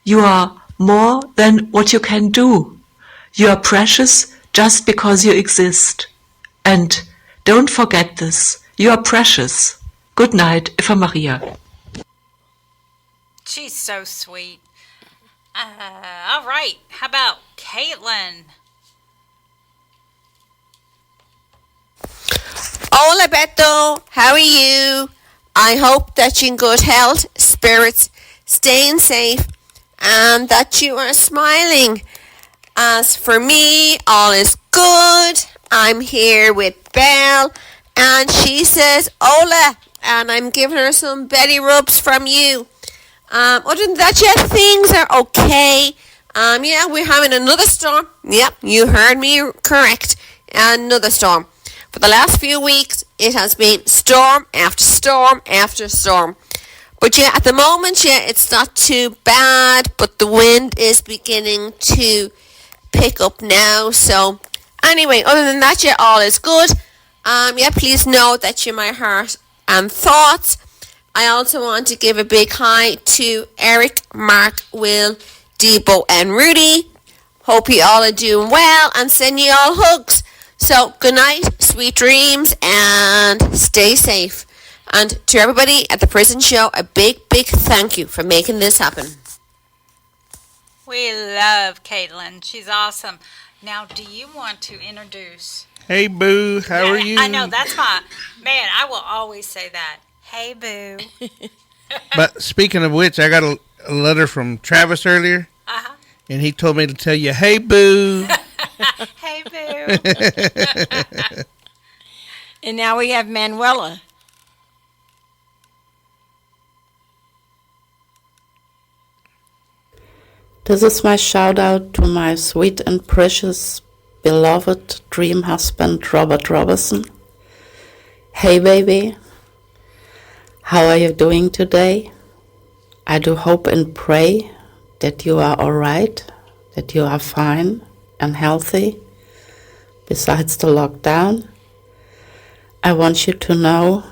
You are more than what you can do. You are precious just because you exist. And don't forget this. You are precious. Good night, Eva Maria. She's so sweet. All right. How about Caitlin? Hola, Beto. How are you? I hope that you're in good health, spirits, staying safe, and that you are smiling. As for me, all is good. I'm here with Belle, and she says, hola, and I'm giving her some belly rubs from you. Other than that, yeah, things are okay. Yeah, we're having another storm. Yep, you heard me correct. Another storm. For the last few weeks, it has been storm after storm after storm. But yeah, at the moment, yeah, it's not too bad, but the wind is beginning to pick up now. So anyway, other than that, yeah, all is good. Yeah, please know that you're my heart and thoughts. I also want to give a big hi to Eric, Mark, Will, Debo, and Rudy. Hope you all are doing well and send you all hugs. So, good night, sweet dreams, and stay safe. And to everybody at the prison show, a big, big thank you for making this happen. We love Caitlin. She's awesome. Now, do you want to introduce? Hey, Boo, how are you? I know, that's my, man, I will always say that. Hey, Boo. But speaking of which, I got a letter from Travis earlier. Uh-huh. And he told me to tell you, hey, Boo. Hey, Boo. And now we have Manuela. This is my shout out to my sweet and precious, beloved dream husband, Robert Robertson. Hey, baby. How are you doing today? I do hope and pray that you are all right, that you are fine and healthy. Besides the lockdown, I want you to know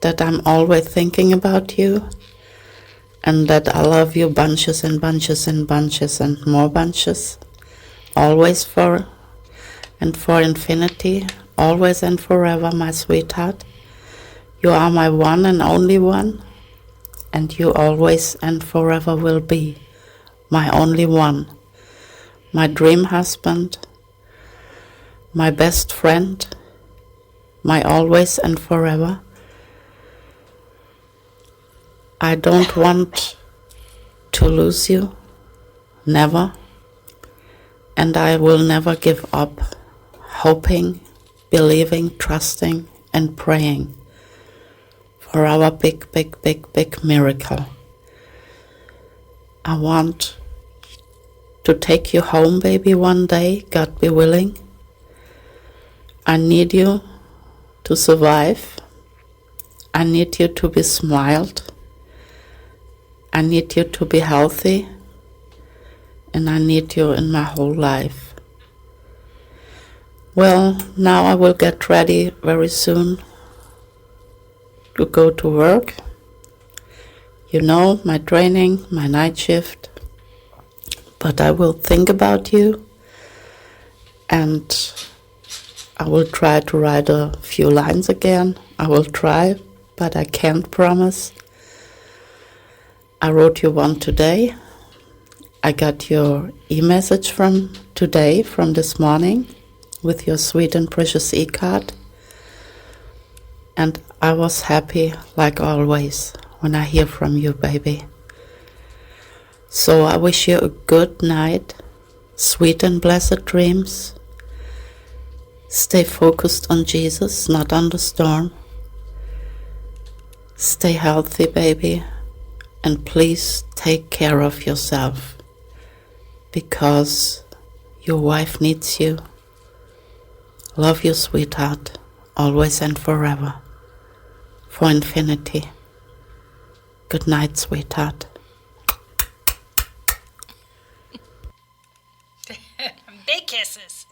that I'm always thinking about you and that I love you bunches and bunches and bunches and more bunches, always for infinity, always and forever, my sweetheart. You are my one and only one, and you always and forever will be my only one, my dream husband, my best friend, my always and forever. I don't want to lose you, never, and I will never give up hoping, believing, trusting, and praying for our big, big, big, big miracle. I want to take you home, baby, one day, God be willing. I need you to survive. I need you to be smiled. I need you to be healthy. And I need you in my whole life. Well, now I will get ready very soon to go to work. You know, my training, my night shift. But I will think about you, and I will try to write a few lines again. I will try, but I can't promise. I wrote you one today. I got your e-message from today, from this morning, with your sweet and precious e-card. And I was happy, like always, when I hear from you, baby. So I wish you a good night, sweet and blessed dreams. Stay focused on Jesus, not on the storm. Stay healthy, baby, and please take care of yourself, because your wife needs you. Love you, sweetheart, always and forever, for infinity. Good night, sweetheart. Big kisses.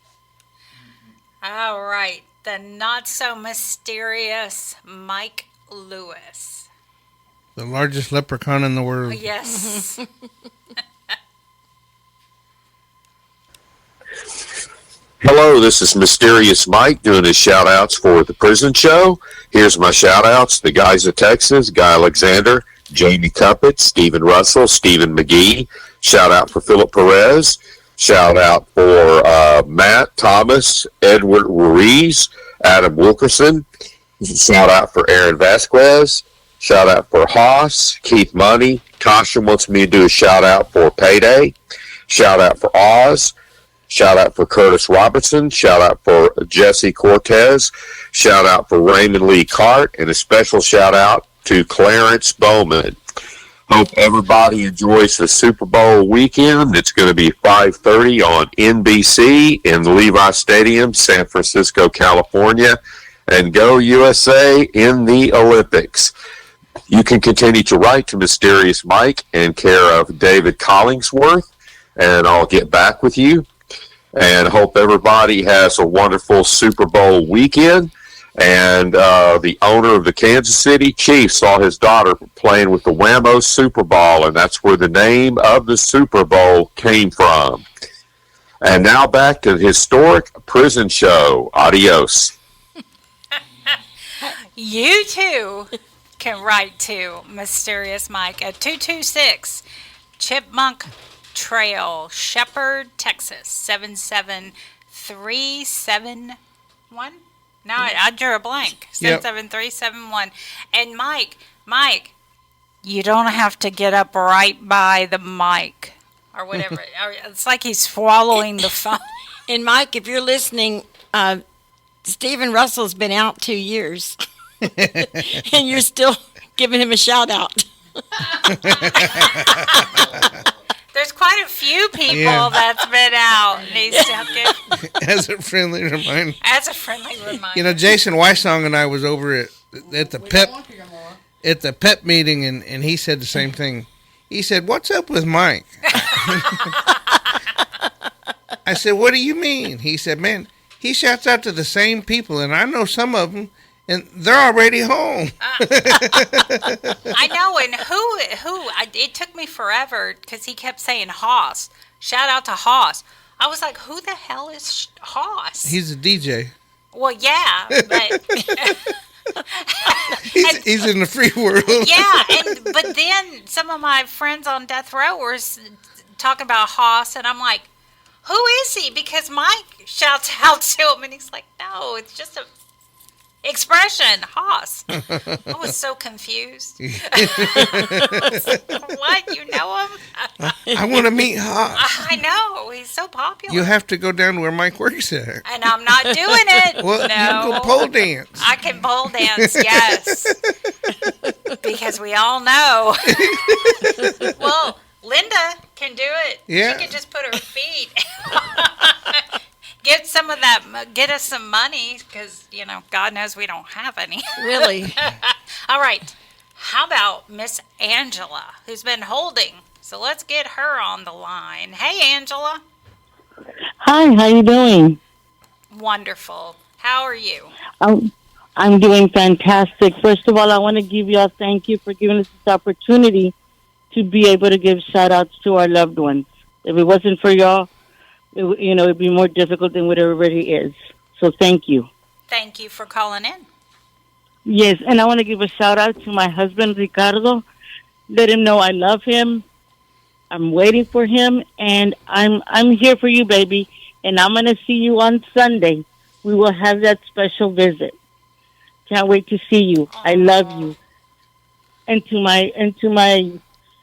All right, the not so mysterious Mike Lewis. The largest leprechaun in the world. Yes. Hello, this is Mysterious Mike doing his shout-outs for the prison show. Here's my shout-outs. The guys of Texas, Guy Alexander, Jamie Cuppett, Stephen Russell, Stephen McGee. Shout-out for Philip Perez. Shout-out for Matt Thomas, Edward Ruiz, Adam Wilkerson. Shout-out for Aaron Vasquez. Shout-out for Haas, Keith Money. Tasha wants me to do a shout-out for Payday. Shout-out for Oz. Shout out for Curtis Robertson. Shout out for Jesse Cortez. Shout out for Raymond Lee Cart. And a special shout out to Clarence Bowman. Hope everybody enjoys the Super Bowl weekend. It's going to be 5:30 on NBC in the Levi Stadium, San Francisco, California. And go USA in the Olympics. You can continue to write to Mysterious Mike in care of David Collingsworth, and I'll get back with you. And hope everybody has a wonderful Super Bowl weekend. And the owner of the Kansas City Chiefs saw his daughter playing with the Whammo Super Ball, and that's where the name of the Super Bowl came from. And now back to the historic prison show. Adios. You too can write to Mysterious Mike at 226 Chipmunk Trail, Shepherd, Texas, 77371. No, I drew a blank. 77371. And Mike, you don't have to get up right by the mic or whatever. It's like he's swallowing the phone. And Mike, if you're listening, Stephen Russell's been out 2 years, and you're still giving him a shout out. There's quite a few people that's been out. And he's still good. As a friendly reminder. As a friendly reminder. You know, Jason Weissong and I was over at the PEP meeting, and he said the same thing. He said, "What's up with Mike?" I said, "What do you mean?" He said, "Man, he shouts out to the same people, and I know some of them, and they're already home." I know, and who? It took me forever because he kept saying Haas. Shout out to Haas. I was like, who the hell is Haas? He's a DJ. Well, yeah, but he's in the free world. Yeah, but then some of my friends on death row were talking about Haas, and I'm like, who is he? Because Mike shouts out to him, and he's like, no, it's just a expression, Haas. I was so confused. What? You know him? I want to meet Haas. I know. He's so popular. You have to go down to where Mike works at. And I'm not doing it. Well, no. you can go pole dance. I can pole dance, yes. Because we all know. Well, Linda can do it. Yeah. She can just put her feet. Get some of that. Get us some money, because God knows we don't have any. Really? All right. How about Miss Angela, who's been holding? So let's get her on the line. Hey, Angela. Hi. How you doing? Wonderful. How are you? I'm doing fantastic. First of all, I want to give you all thank you for giving us this opportunity to be able to give shout-outs to our loved ones. If it wasn't for y'all, it'd be more difficult than what it already is. So thank you. Thank you for calling in. Yes, and I want to give a shout-out to my husband, Ricardo. Let him know I love him. I'm waiting for him, and I'm here for you, baby. And I'm going to see you on Sunday. We will have that special visit. Can't wait to see you. Aww. I love you. And to my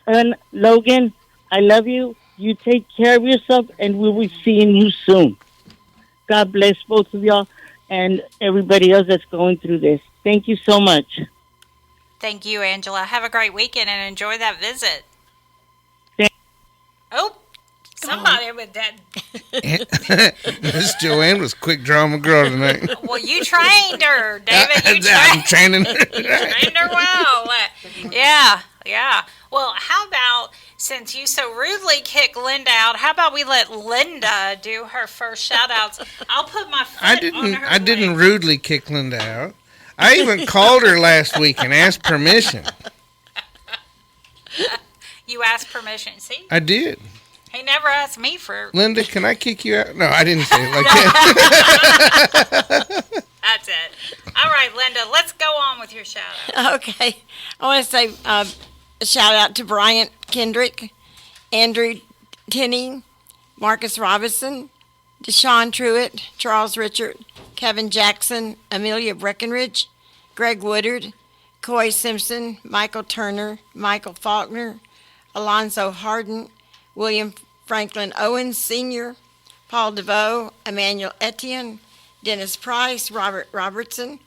son, Logan, I love you. You take care of yourself, and we'll be seeing you soon. God bless both of y'all and everybody else that's going through this. Thank you so much. Thank you, Angela. Have a great weekend and enjoy that visit. Somebody with that. Miss Joanne was quick drawing girl tonight. Well, you trained her, David. I'm training her. Trained her well. Yeah. Well, how about, since you so rudely kicked Linda out, how about we let Linda do her first shout-outs? I'll put my foot on her I didn't rudely kick Linda out. I even called her last week and asked permission. You asked permission, see? I did. He never asked me for... Linda, can I kick you out? No, I didn't say it like that. That's it. All right, Linda, let's go on with your shout-out. Okay. I want to say a shout-out to Bryant Kendrick, Andrew Tenney, Marcus Robinson, Deshaun Truitt, Charles Richard, Kevin Jackson, Amelia Breckenridge, Greg Woodard, Coy Simpson, Michael Turner, Michael Faulkner, Alonzo Harden, William Franklin Owens Sr., Paul DeVoe, Emmanuel Etienne, Dennis Price, Robert Robertson,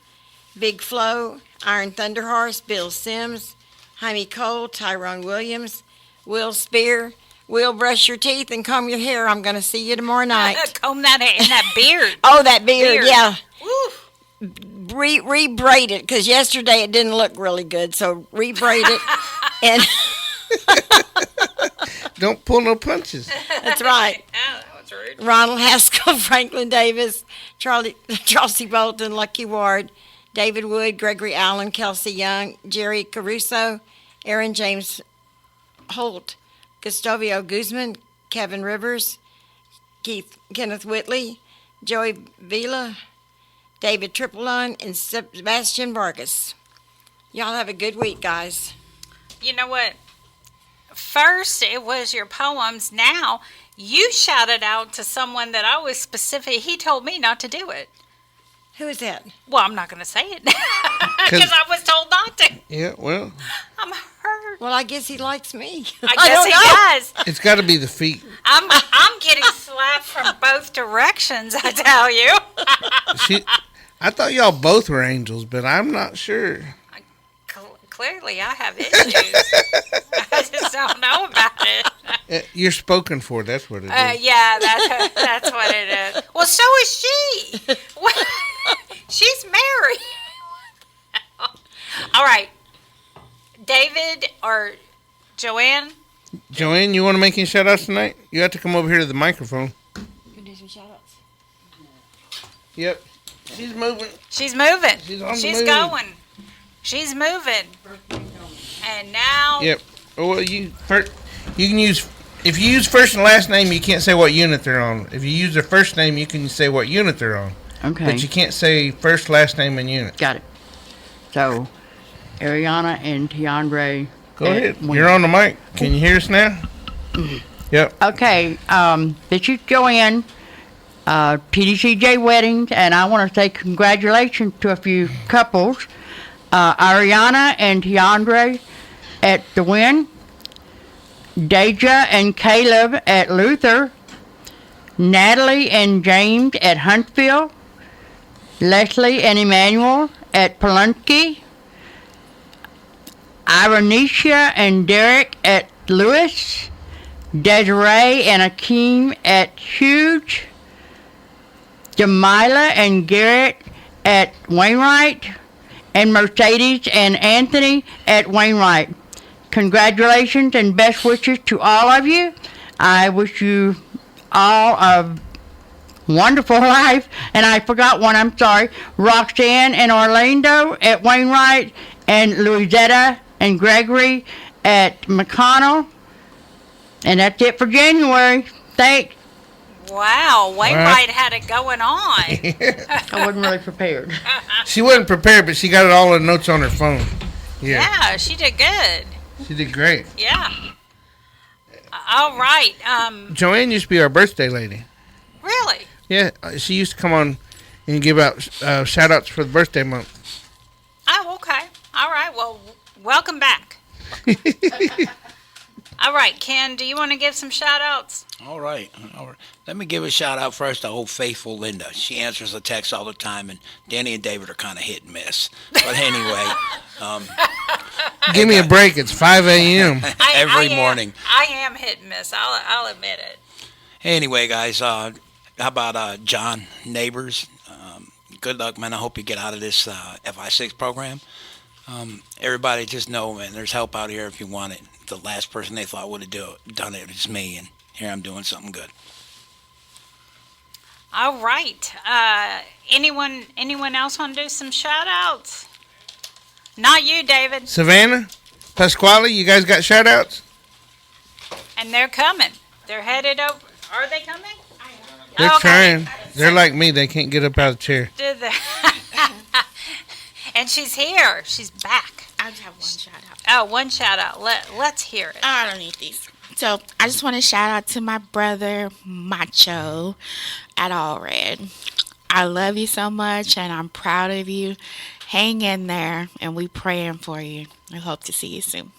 Big Flo, Iron Thunderhorse, Bill Sims, Jaime Cole, Tyrone Williams, Will Spear. Will, brush your teeth and comb your hair. I'm going to see you tomorrow night. Comb that hair and that beard. Oh, that beard, yeah. Re-braid it, because yesterday it didn't look really good, so re-braid it. And don't pull no punches. That's right. Oh, that was rude. Ronald Haskell, Franklin Davis, Chelsea Bolton, Lucky Ward, David Wood, Gregory Allen, Kelsey Young, Jerry Caruso, Aaron James Holt, Gustavio Guzman, Kevin Rivers, Kenneth Whitley, Joey Vila, David Triplon, and Sebastian Vargas. Y'all have a good week, guys. You know what? First, it was your poems. Now, you shouted out to someone that I was specific. He told me not to do it. Who is that? Well, I'm not going to say it because I was told not to. Yeah, well. I'm hurt. Well, I guess he likes me. I guess he does. It's got to be the feet. I'm getting slapped from both directions, I tell you. I thought y'all both were angels, but I'm not sure. Clearly, I have issues. I just don't know about it. You're spoken for. That's what it is. Yeah, that's what it is. Well, so is she. She's married. All right. David or Joanne? Joanne, you want to make any shout-outs tonight? You have to come over here to the microphone. You do some shout-outs. Yep. She's moving. She's moving. She's going. She's moving. And now... Yep. Well, you can use... If you use first and last name, you can't say what unit they're on. If you use their first name, you can say what unit they're on. Okay. But you can't say first, last name, and unit. Got it. So, Ariana and Tiandre. Go ahead. You're on the mic. Can you hear us now? Yep. Okay. This is Joanne, PDCJ Weddings, and I want to say congratulations to a few couples. Ariana and Tiandre at the Win. Deja and Caleb at Luther. Natalie and James at Huntsville. Leslie and Emmanuel at Palunkey. Ironesia and Derek at Lewis. Desiree and Akeem at Huge. Jamila and Garrett at Wainwright. And Mercedes and Anthony at Wainwright. Congratulations and best wishes to all of you. I wish you all a wonderful life. And I forgot one, I'm sorry. Roxanne and Orlando at Wainwright. And Louisetta and Gregory at McConnell. And that's it for January. Thanks. Wow, Wainwright had it going on. I wasn't really prepared. She wasn't prepared, but she got all the notes on her phone. Yeah, she did good. She did great. Yeah. All right. Joanne used to be our birthday lady. Really? Yeah, she used to come on and give out shout-outs for the birthday month. Oh, okay. All right. Well, welcome back. All right, Ken, do you want to give some shout-outs? All right. Let me give a shout-out first to old faithful Linda. She answers the text all the time, and Danny and David are kind of hit and miss. But anyway. Give me a break. It's 5 a.m. every morning. I am hit and miss. I'll admit it. Anyway, guys, how about John Neighbors? Good luck, man. I hope you get out of this FI6 program. Everybody just know, man, there's help out here if you want it. The last person they thought would have done it is me, and here I'm doing something good. All right. Anyone else want to do some shout-outs? Not you, David. Savannah, Pasquale, you guys got shout-outs? And they're coming. They're headed over. Are they coming? They're Okay. trying. They're like me. They can't get up out of the chair. Did they? And she's here. She's back. I just have one shout out. Oh, one shout-out. Let's hear it. I don't need these. So I just want to shout out to my brother Macho at All Red. I love you so much, and I'm proud of you. Hang in there, and we praying for you. I hope to see you soon.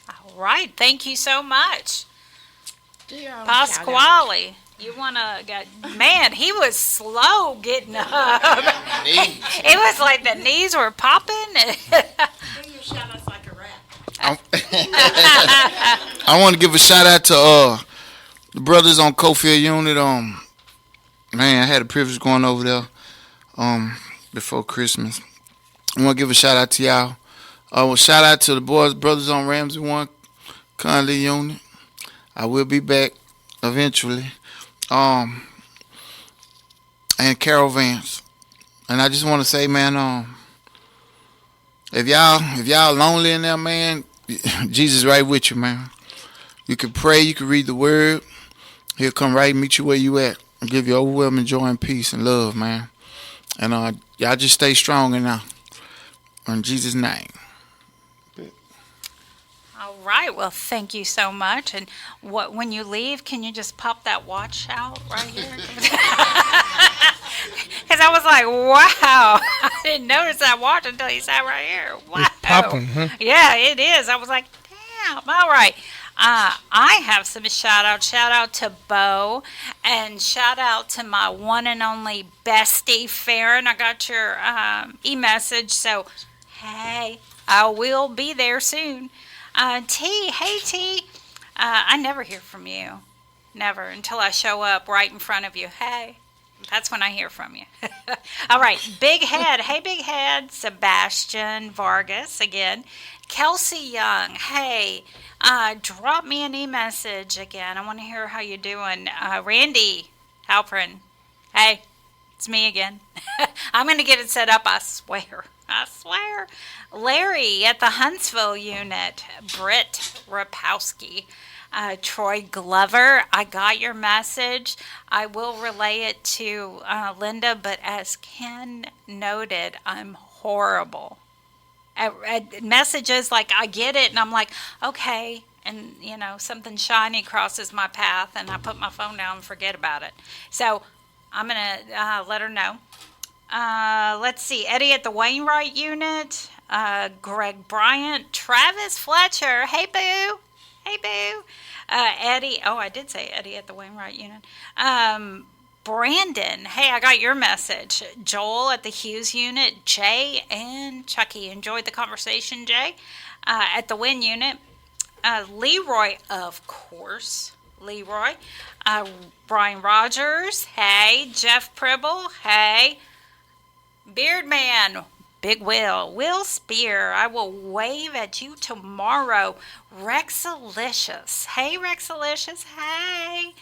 All right. Thank you so much. Yeah, Pasquale, you want to get... Man, he was slow getting up. It was like the knees were popping. I want to give a shout out to the brothers on Cofield Unit. Man, I had the privilege going over there before Christmas. I want to give a shout out to y'all. Shout out to the brothers on Ramsey 1 Conley Unit. I will be back eventually. And Carol Vance. And I just want to say, man, if y'all lonely in there, man, Jesus right with you, man. You can pray, you can read the word. He'll come right and meet you where you at and give you overwhelming joy and peace and love, man. And y'all just stay strong in there. In Jesus' name. All right. Well, thank you so much. And when you leave, can you just pop that watch out right here? Because I was like, wow. I didn't notice that watch until you sat right here. Wow. It's popping, huh? Yeah, it is. I was like, damn. All right. I have some shout out. Shout out to Bo, and shout out to my one and only bestie, Farron. I got your e-message, so hey, I will be there soon. T, hey T. I never hear from you. Never until I show up right in front of you. Hey. That's when I hear from you. All right. Big Head. Hey, Big Head. Sebastian Vargas again. Kelsey Young. Hey, drop me an e-message again. I want to hear how you're doing. Randy Halprin. Hey, it's me again. I'm going to get it set up, I swear. I swear. Larry at the Huntsville unit. Britt Rapowski. Troy Glover, I got your message. I will relay it to Linda, but as Ken noted, I'm horrible at messages. Like, I get it, and I'm like, okay, and, you know, something shiny crosses my path, and I put my phone down and forget about it. So I'm going to let her know. Let's see, Eddie at the Wainwright unit, Greg Bryant, Travis Fletcher, hey, boo. Hey, boo. Eddie. Oh, I did say Eddie at the Wainwright unit. Brandon. Hey, I got your message. Joel at the Hughes unit. Jay and Chucky. Enjoyed the conversation, Jay. At the Wynn unit. Leroy, of course. Leroy. Brian Rogers. Hey. Jeff Pribble. Hey. Beardman. Big Will Spear, I will wave at you tomorrow. Rexalicious, hey Rexalicious, hey.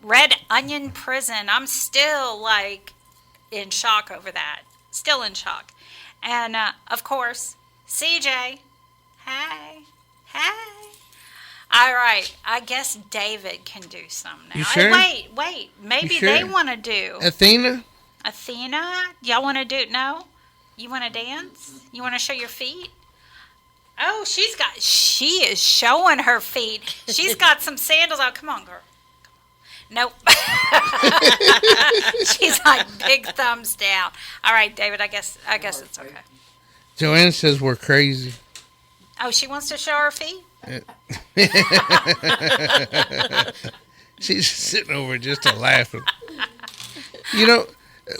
Red Onion Prison, I'm still like in shock over that. Still in shock. And of course, CJ, hey. All right, I guess David can do some now. You sure? Wait, maybe sure? they want to do. Athena, y'all want to do, no? You want to dance? You want to show your feet? Oh, she is showing her feet. She's got some sandals on. Come on, girl. Nope. She's like big thumbs down. All right, David, I guess it's okay. Joanne says we're crazy. Oh, she wants to show her feet? She's sitting over just to laugh. You know,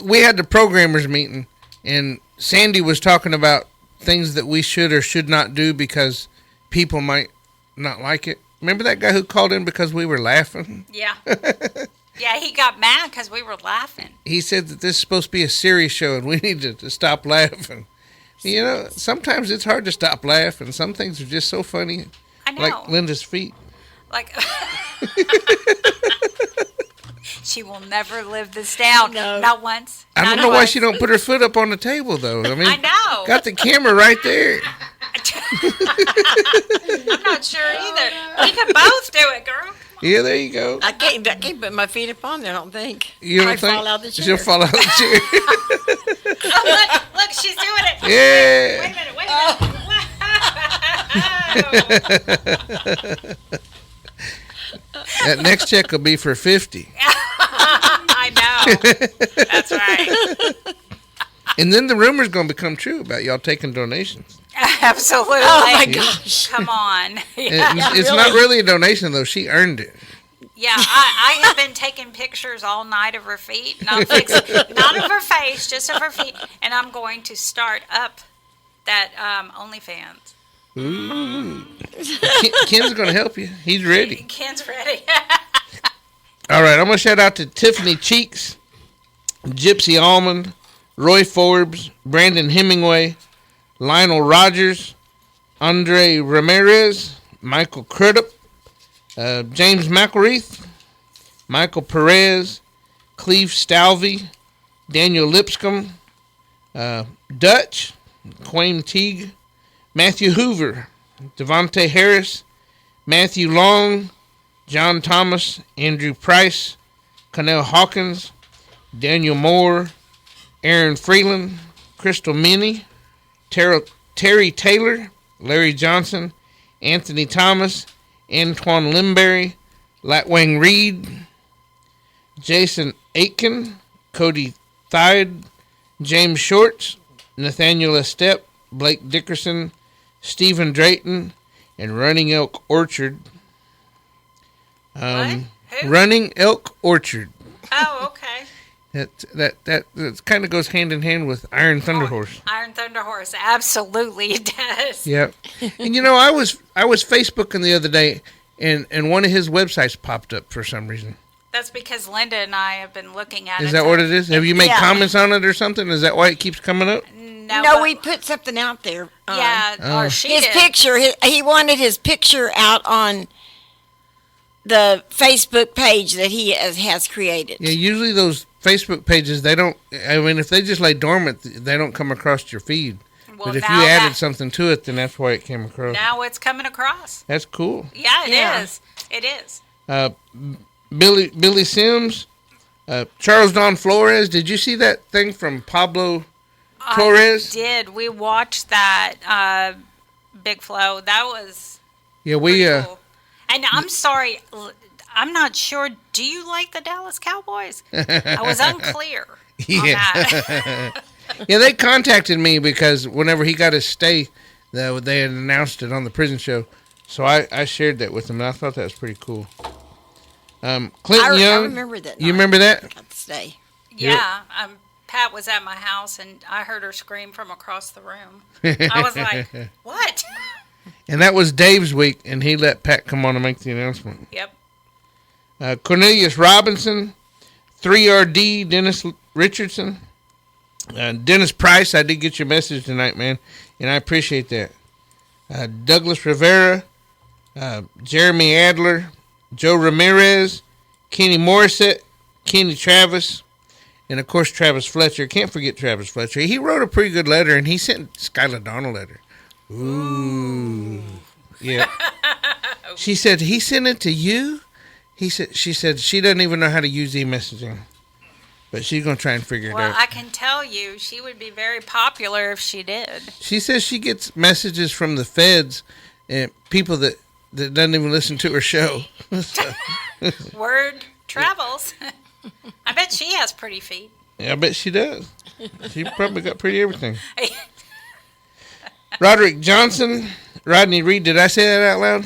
we had the programmers meeting, and Sandy was talking about things that we should or should not do because people might not like it. Remember that guy who called in because we were laughing? Yeah. Yeah, he got mad because we were laughing. He said that this is supposed to be a serious show and we need to stop laughing. You know, sometimes it's hard to stop laughing. Some things are just so funny. I know. Like Linda's feet. Like, she will never live this down. No. Not once. I don't know why she don't put her foot up on the table, though. I mean, I know. Got the camera right there. I'm not sure either. We could both do it, girl. Yeah, there you go. I can't put my feet up on there, I don't think. You don't I think? fall out the chair. She'll fall out the chair. Oh, look, she's doing it. Yeah. Wait a minute. That next check will be for 50. I know. That's right. And then the rumor's going to become true about y'all taking donations. Absolutely. Oh, my gosh. Come on. It's not really a donation, though. She earned it. Yeah, I have been taking pictures all night of her feet. Not of her face, just of her feet. And I'm going to start up that OnlyFans. Ooh. Ken's going to help you. He's ready. Ken's ready. All right, I'm going to shout out to Tiffany Cheeks, Gypsy Almond, Roy Forbes, Brandon Hemingway, Lionel Rogers, Andre Ramirez, Michael Crudup, James McElreath, Michael Perez, Cleve Stalvey, Daniel Lipscomb, Dutch, Quayne Teague, Matthew Hoover, Devontae Harris, Matthew Long, John Thomas, Andrew Price, Connell Hawkins, Daniel Moore, Aaron Freeland, Crystal Minnie, Terry Taylor, Larry Johnson, Anthony Thomas, Antoine Limberry, Latwang Reed, Jason Aitken, Cody Thide, James Shorts, Nathaniel Estep, Blake Dickerson, Stephen Drayton, and Running Elk Orchard. Running Elk Orchard. Oh, okay. That kind of goes hand in hand with Iron Thunder Horse. Iron Thunder Horse, absolutely it does. Yep. And you know, I was Facebooking the other day, and one of his websites popped up for some reason. That's because Linda and I have been looking at it. Is that what it is? Have you made comments on it or something? Is that why it keeps coming up? No, we put something out there. Or she his did. picture. He wanted his picture out on the Facebook page that he has created. Yeah, usually those Facebook pages, they don't, I mean, if they just lay dormant, they don't come across your feed. Well, but if you now added something to it, then that's why it came across. Now it's coming across. That's cool. Yeah, it is. It is. Billy Sims, Charles Don Flores. Did you see that thing from Pablo Torres? I did. We watched that Big Flow. That was cool. And I'm sorry, I'm not sure. Do you like the Dallas Cowboys? I was unclear on that. Yeah, they contacted me because whenever he got his stay, they had announced it on the prison show. So I shared that with them, and I thought that was pretty cool. Clinton Young. I remember that. You remember that? Got to stay. Yeah. Pat was at my house, and I heard her scream from across the room. I was like, what? And that was Dave's week, and he let Pat come on and make the announcement. Yep. Cornelius Robinson, 3RD, Dennis Richardson, Dennis Price. I did get your message tonight, man, and I appreciate that. Douglas Rivera, Jeremy Adler, Joe Ramirez, Kenny Morissette, Kenny Travis, and of course Travis Fletcher. Can't forget Travis Fletcher. He wrote a pretty good letter, and he sent Skylar Dawn a letter. Ooh. Yeah. She said he sent it to you. She said she doesn't even know how to use e-messaging, but she's gonna try and figure it out. Well, I can tell you, she would be very popular if she did. She says she gets messages from the feds and people that doesn't even listen to her show. Word travels. I bet she has pretty feet. Yeah, I bet she does. She probably got pretty everything. Roderick Johnson, Rodney Reed. Did I say that out loud?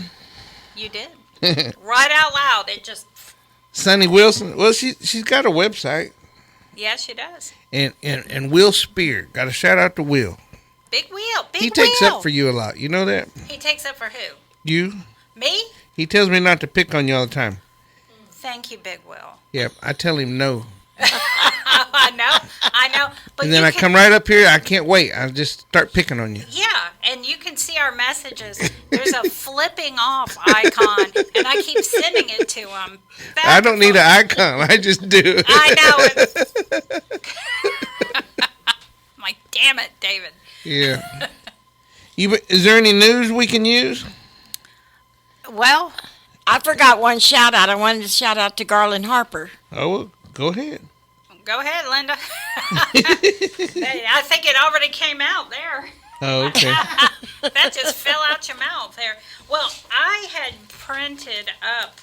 You did. Right out loud. It just. Sonny Wilson. Well, she's got a website. Yeah, she does. And Will Spear. Got a shout out to Will. Big Will. He takes up for you a lot. You know that? He takes up for who? You. Me? He tells me not to pick on you all the time. Thank you, Big Will. Yep, I tell him no. I know. But And then I come right up here. I can't wait. I just start picking on you. Yeah, and you can see our messages. There's a flipping off icon, and I keep sending it to him. I don't need an icon. I just do. I know. I'm like, damn it, David. Yeah. Is there any news we can use? Well, I forgot one shout out. I wanted to shout out to Garland Harper. Oh, well, go ahead. Go ahead, Linda. I think it already came out there. Oh, okay. That just fell out your mouth there. Well, I had printed up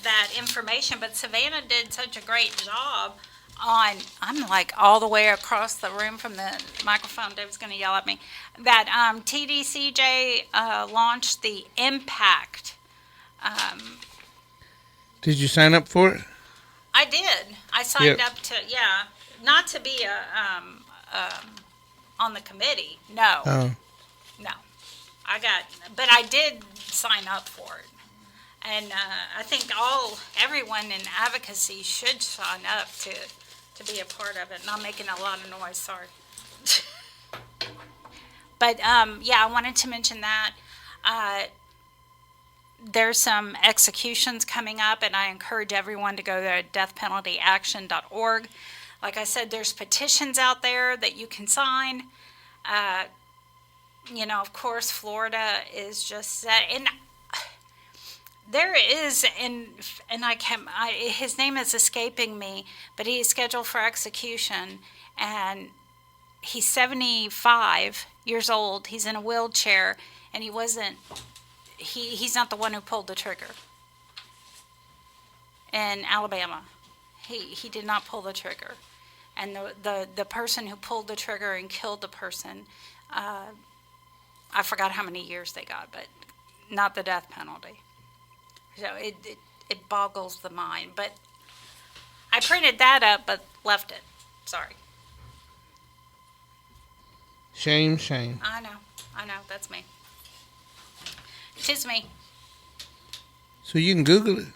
that information, but Savannah did such a great job on, I'm like all the way across the room from the microphone, David's going to yell at me, that TDCJ launched the Impact. Did you sign up for it? I did. I signed up to, not to be on the committee. No. Oh. No. But I did sign up for it. And I think everyone in advocacy should sign up to be a part of it. And I'm making a lot of noise, sorry. But I wanted to mention that. There's some executions coming up, and I encourage everyone to go to deathpenaltyaction.org. Like I said, there's petitions out there that you can sign. Of course, Florida is just set. And there is, and his name is escaping me, but he is scheduled for execution, and he's 75 years old. He's in a wheelchair, and he's not the one who pulled the trigger in Alabama. He did not pull the trigger. And the person who pulled the trigger and killed the person, I forgot how many years they got, but not the death penalty. So it boggles the mind. But I printed that up, but left it. Sorry. Shame. I know. That's me. Tis me. So you can Google it.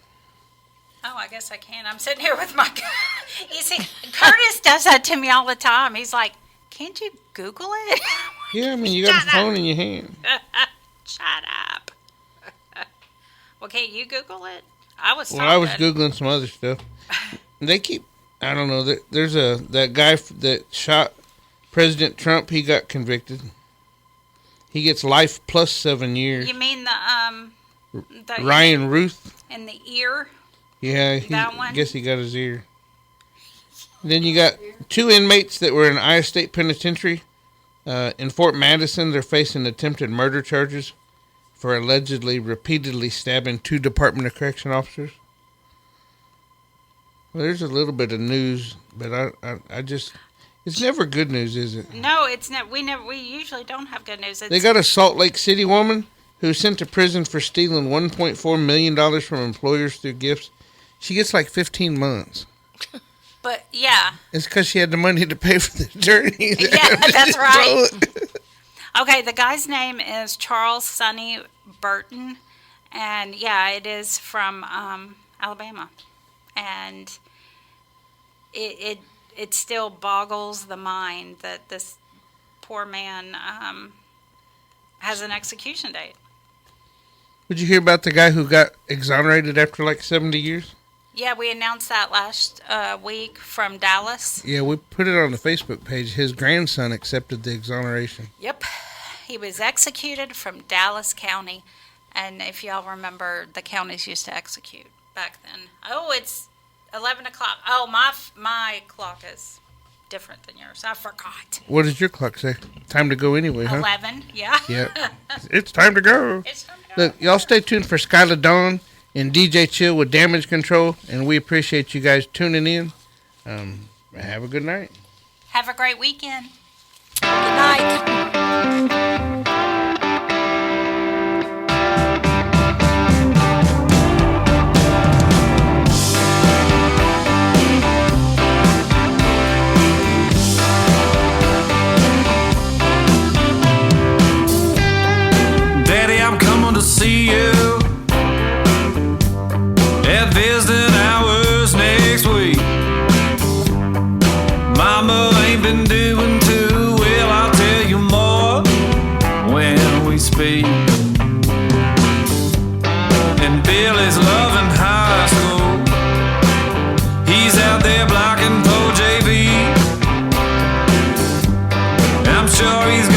Oh, I guess I can. I'm sitting here with my... You see, Curtis does that to me all the time. He's like, can't you Google it? Yeah, I mean, you got the phone in your hand. Shut up. Well, can't you Google it? I was Googling some other stuff. They keep... I don't know. There's that guy that shot President Trump. He got convicted. He gets life plus 7 years. You mean the Ryan Ruth? In the ear? Yeah, that one? I guess he got his ear. Then you got 2 inmates that were in Iowa State Penitentiary. In Fort Madison, they're facing attempted murder charges for allegedly repeatedly stabbing 2 Department of Correction officers. Well, there's a little bit of news, but I just... It's never good news, is it? No, it's not. We usually don't have good news. They got a Salt Lake City woman who was sent to prison for stealing $1.4 million from employers through gifts. She gets like 15 months. But, yeah. It's because she had the money to pay for the attorney. Yeah, that's right. Okay, the guy's name is Charles Sonny Burton. And, yeah, it is from Alabama. And it still boggles the mind that this poor man has an execution date. Did you hear about the guy who got exonerated after like 70 years? Yeah, we announced that last week from Dallas. Yeah, we put it on the Facebook page. His grandson accepted the exoneration. Yep. He was executed from Dallas County. And if y'all remember, the counties used to execute back then. Oh, it's 11 o'clock. Oh, my clock is different than yours. I forgot. What does your clock say? Time to go anyway, huh? 11, yeah. Yeah. It's time to go. It's time to go. Look, y'all stay tuned for Skylar Dawn and DJ Chill with Damage Control, and we appreciate you guys tuning in. Have a good night. Have a great weekend. Good night. Daddy, I'm coming to see you. speed. And Billy's loving high school. He's out there blocking Pro JV. I'm sure he's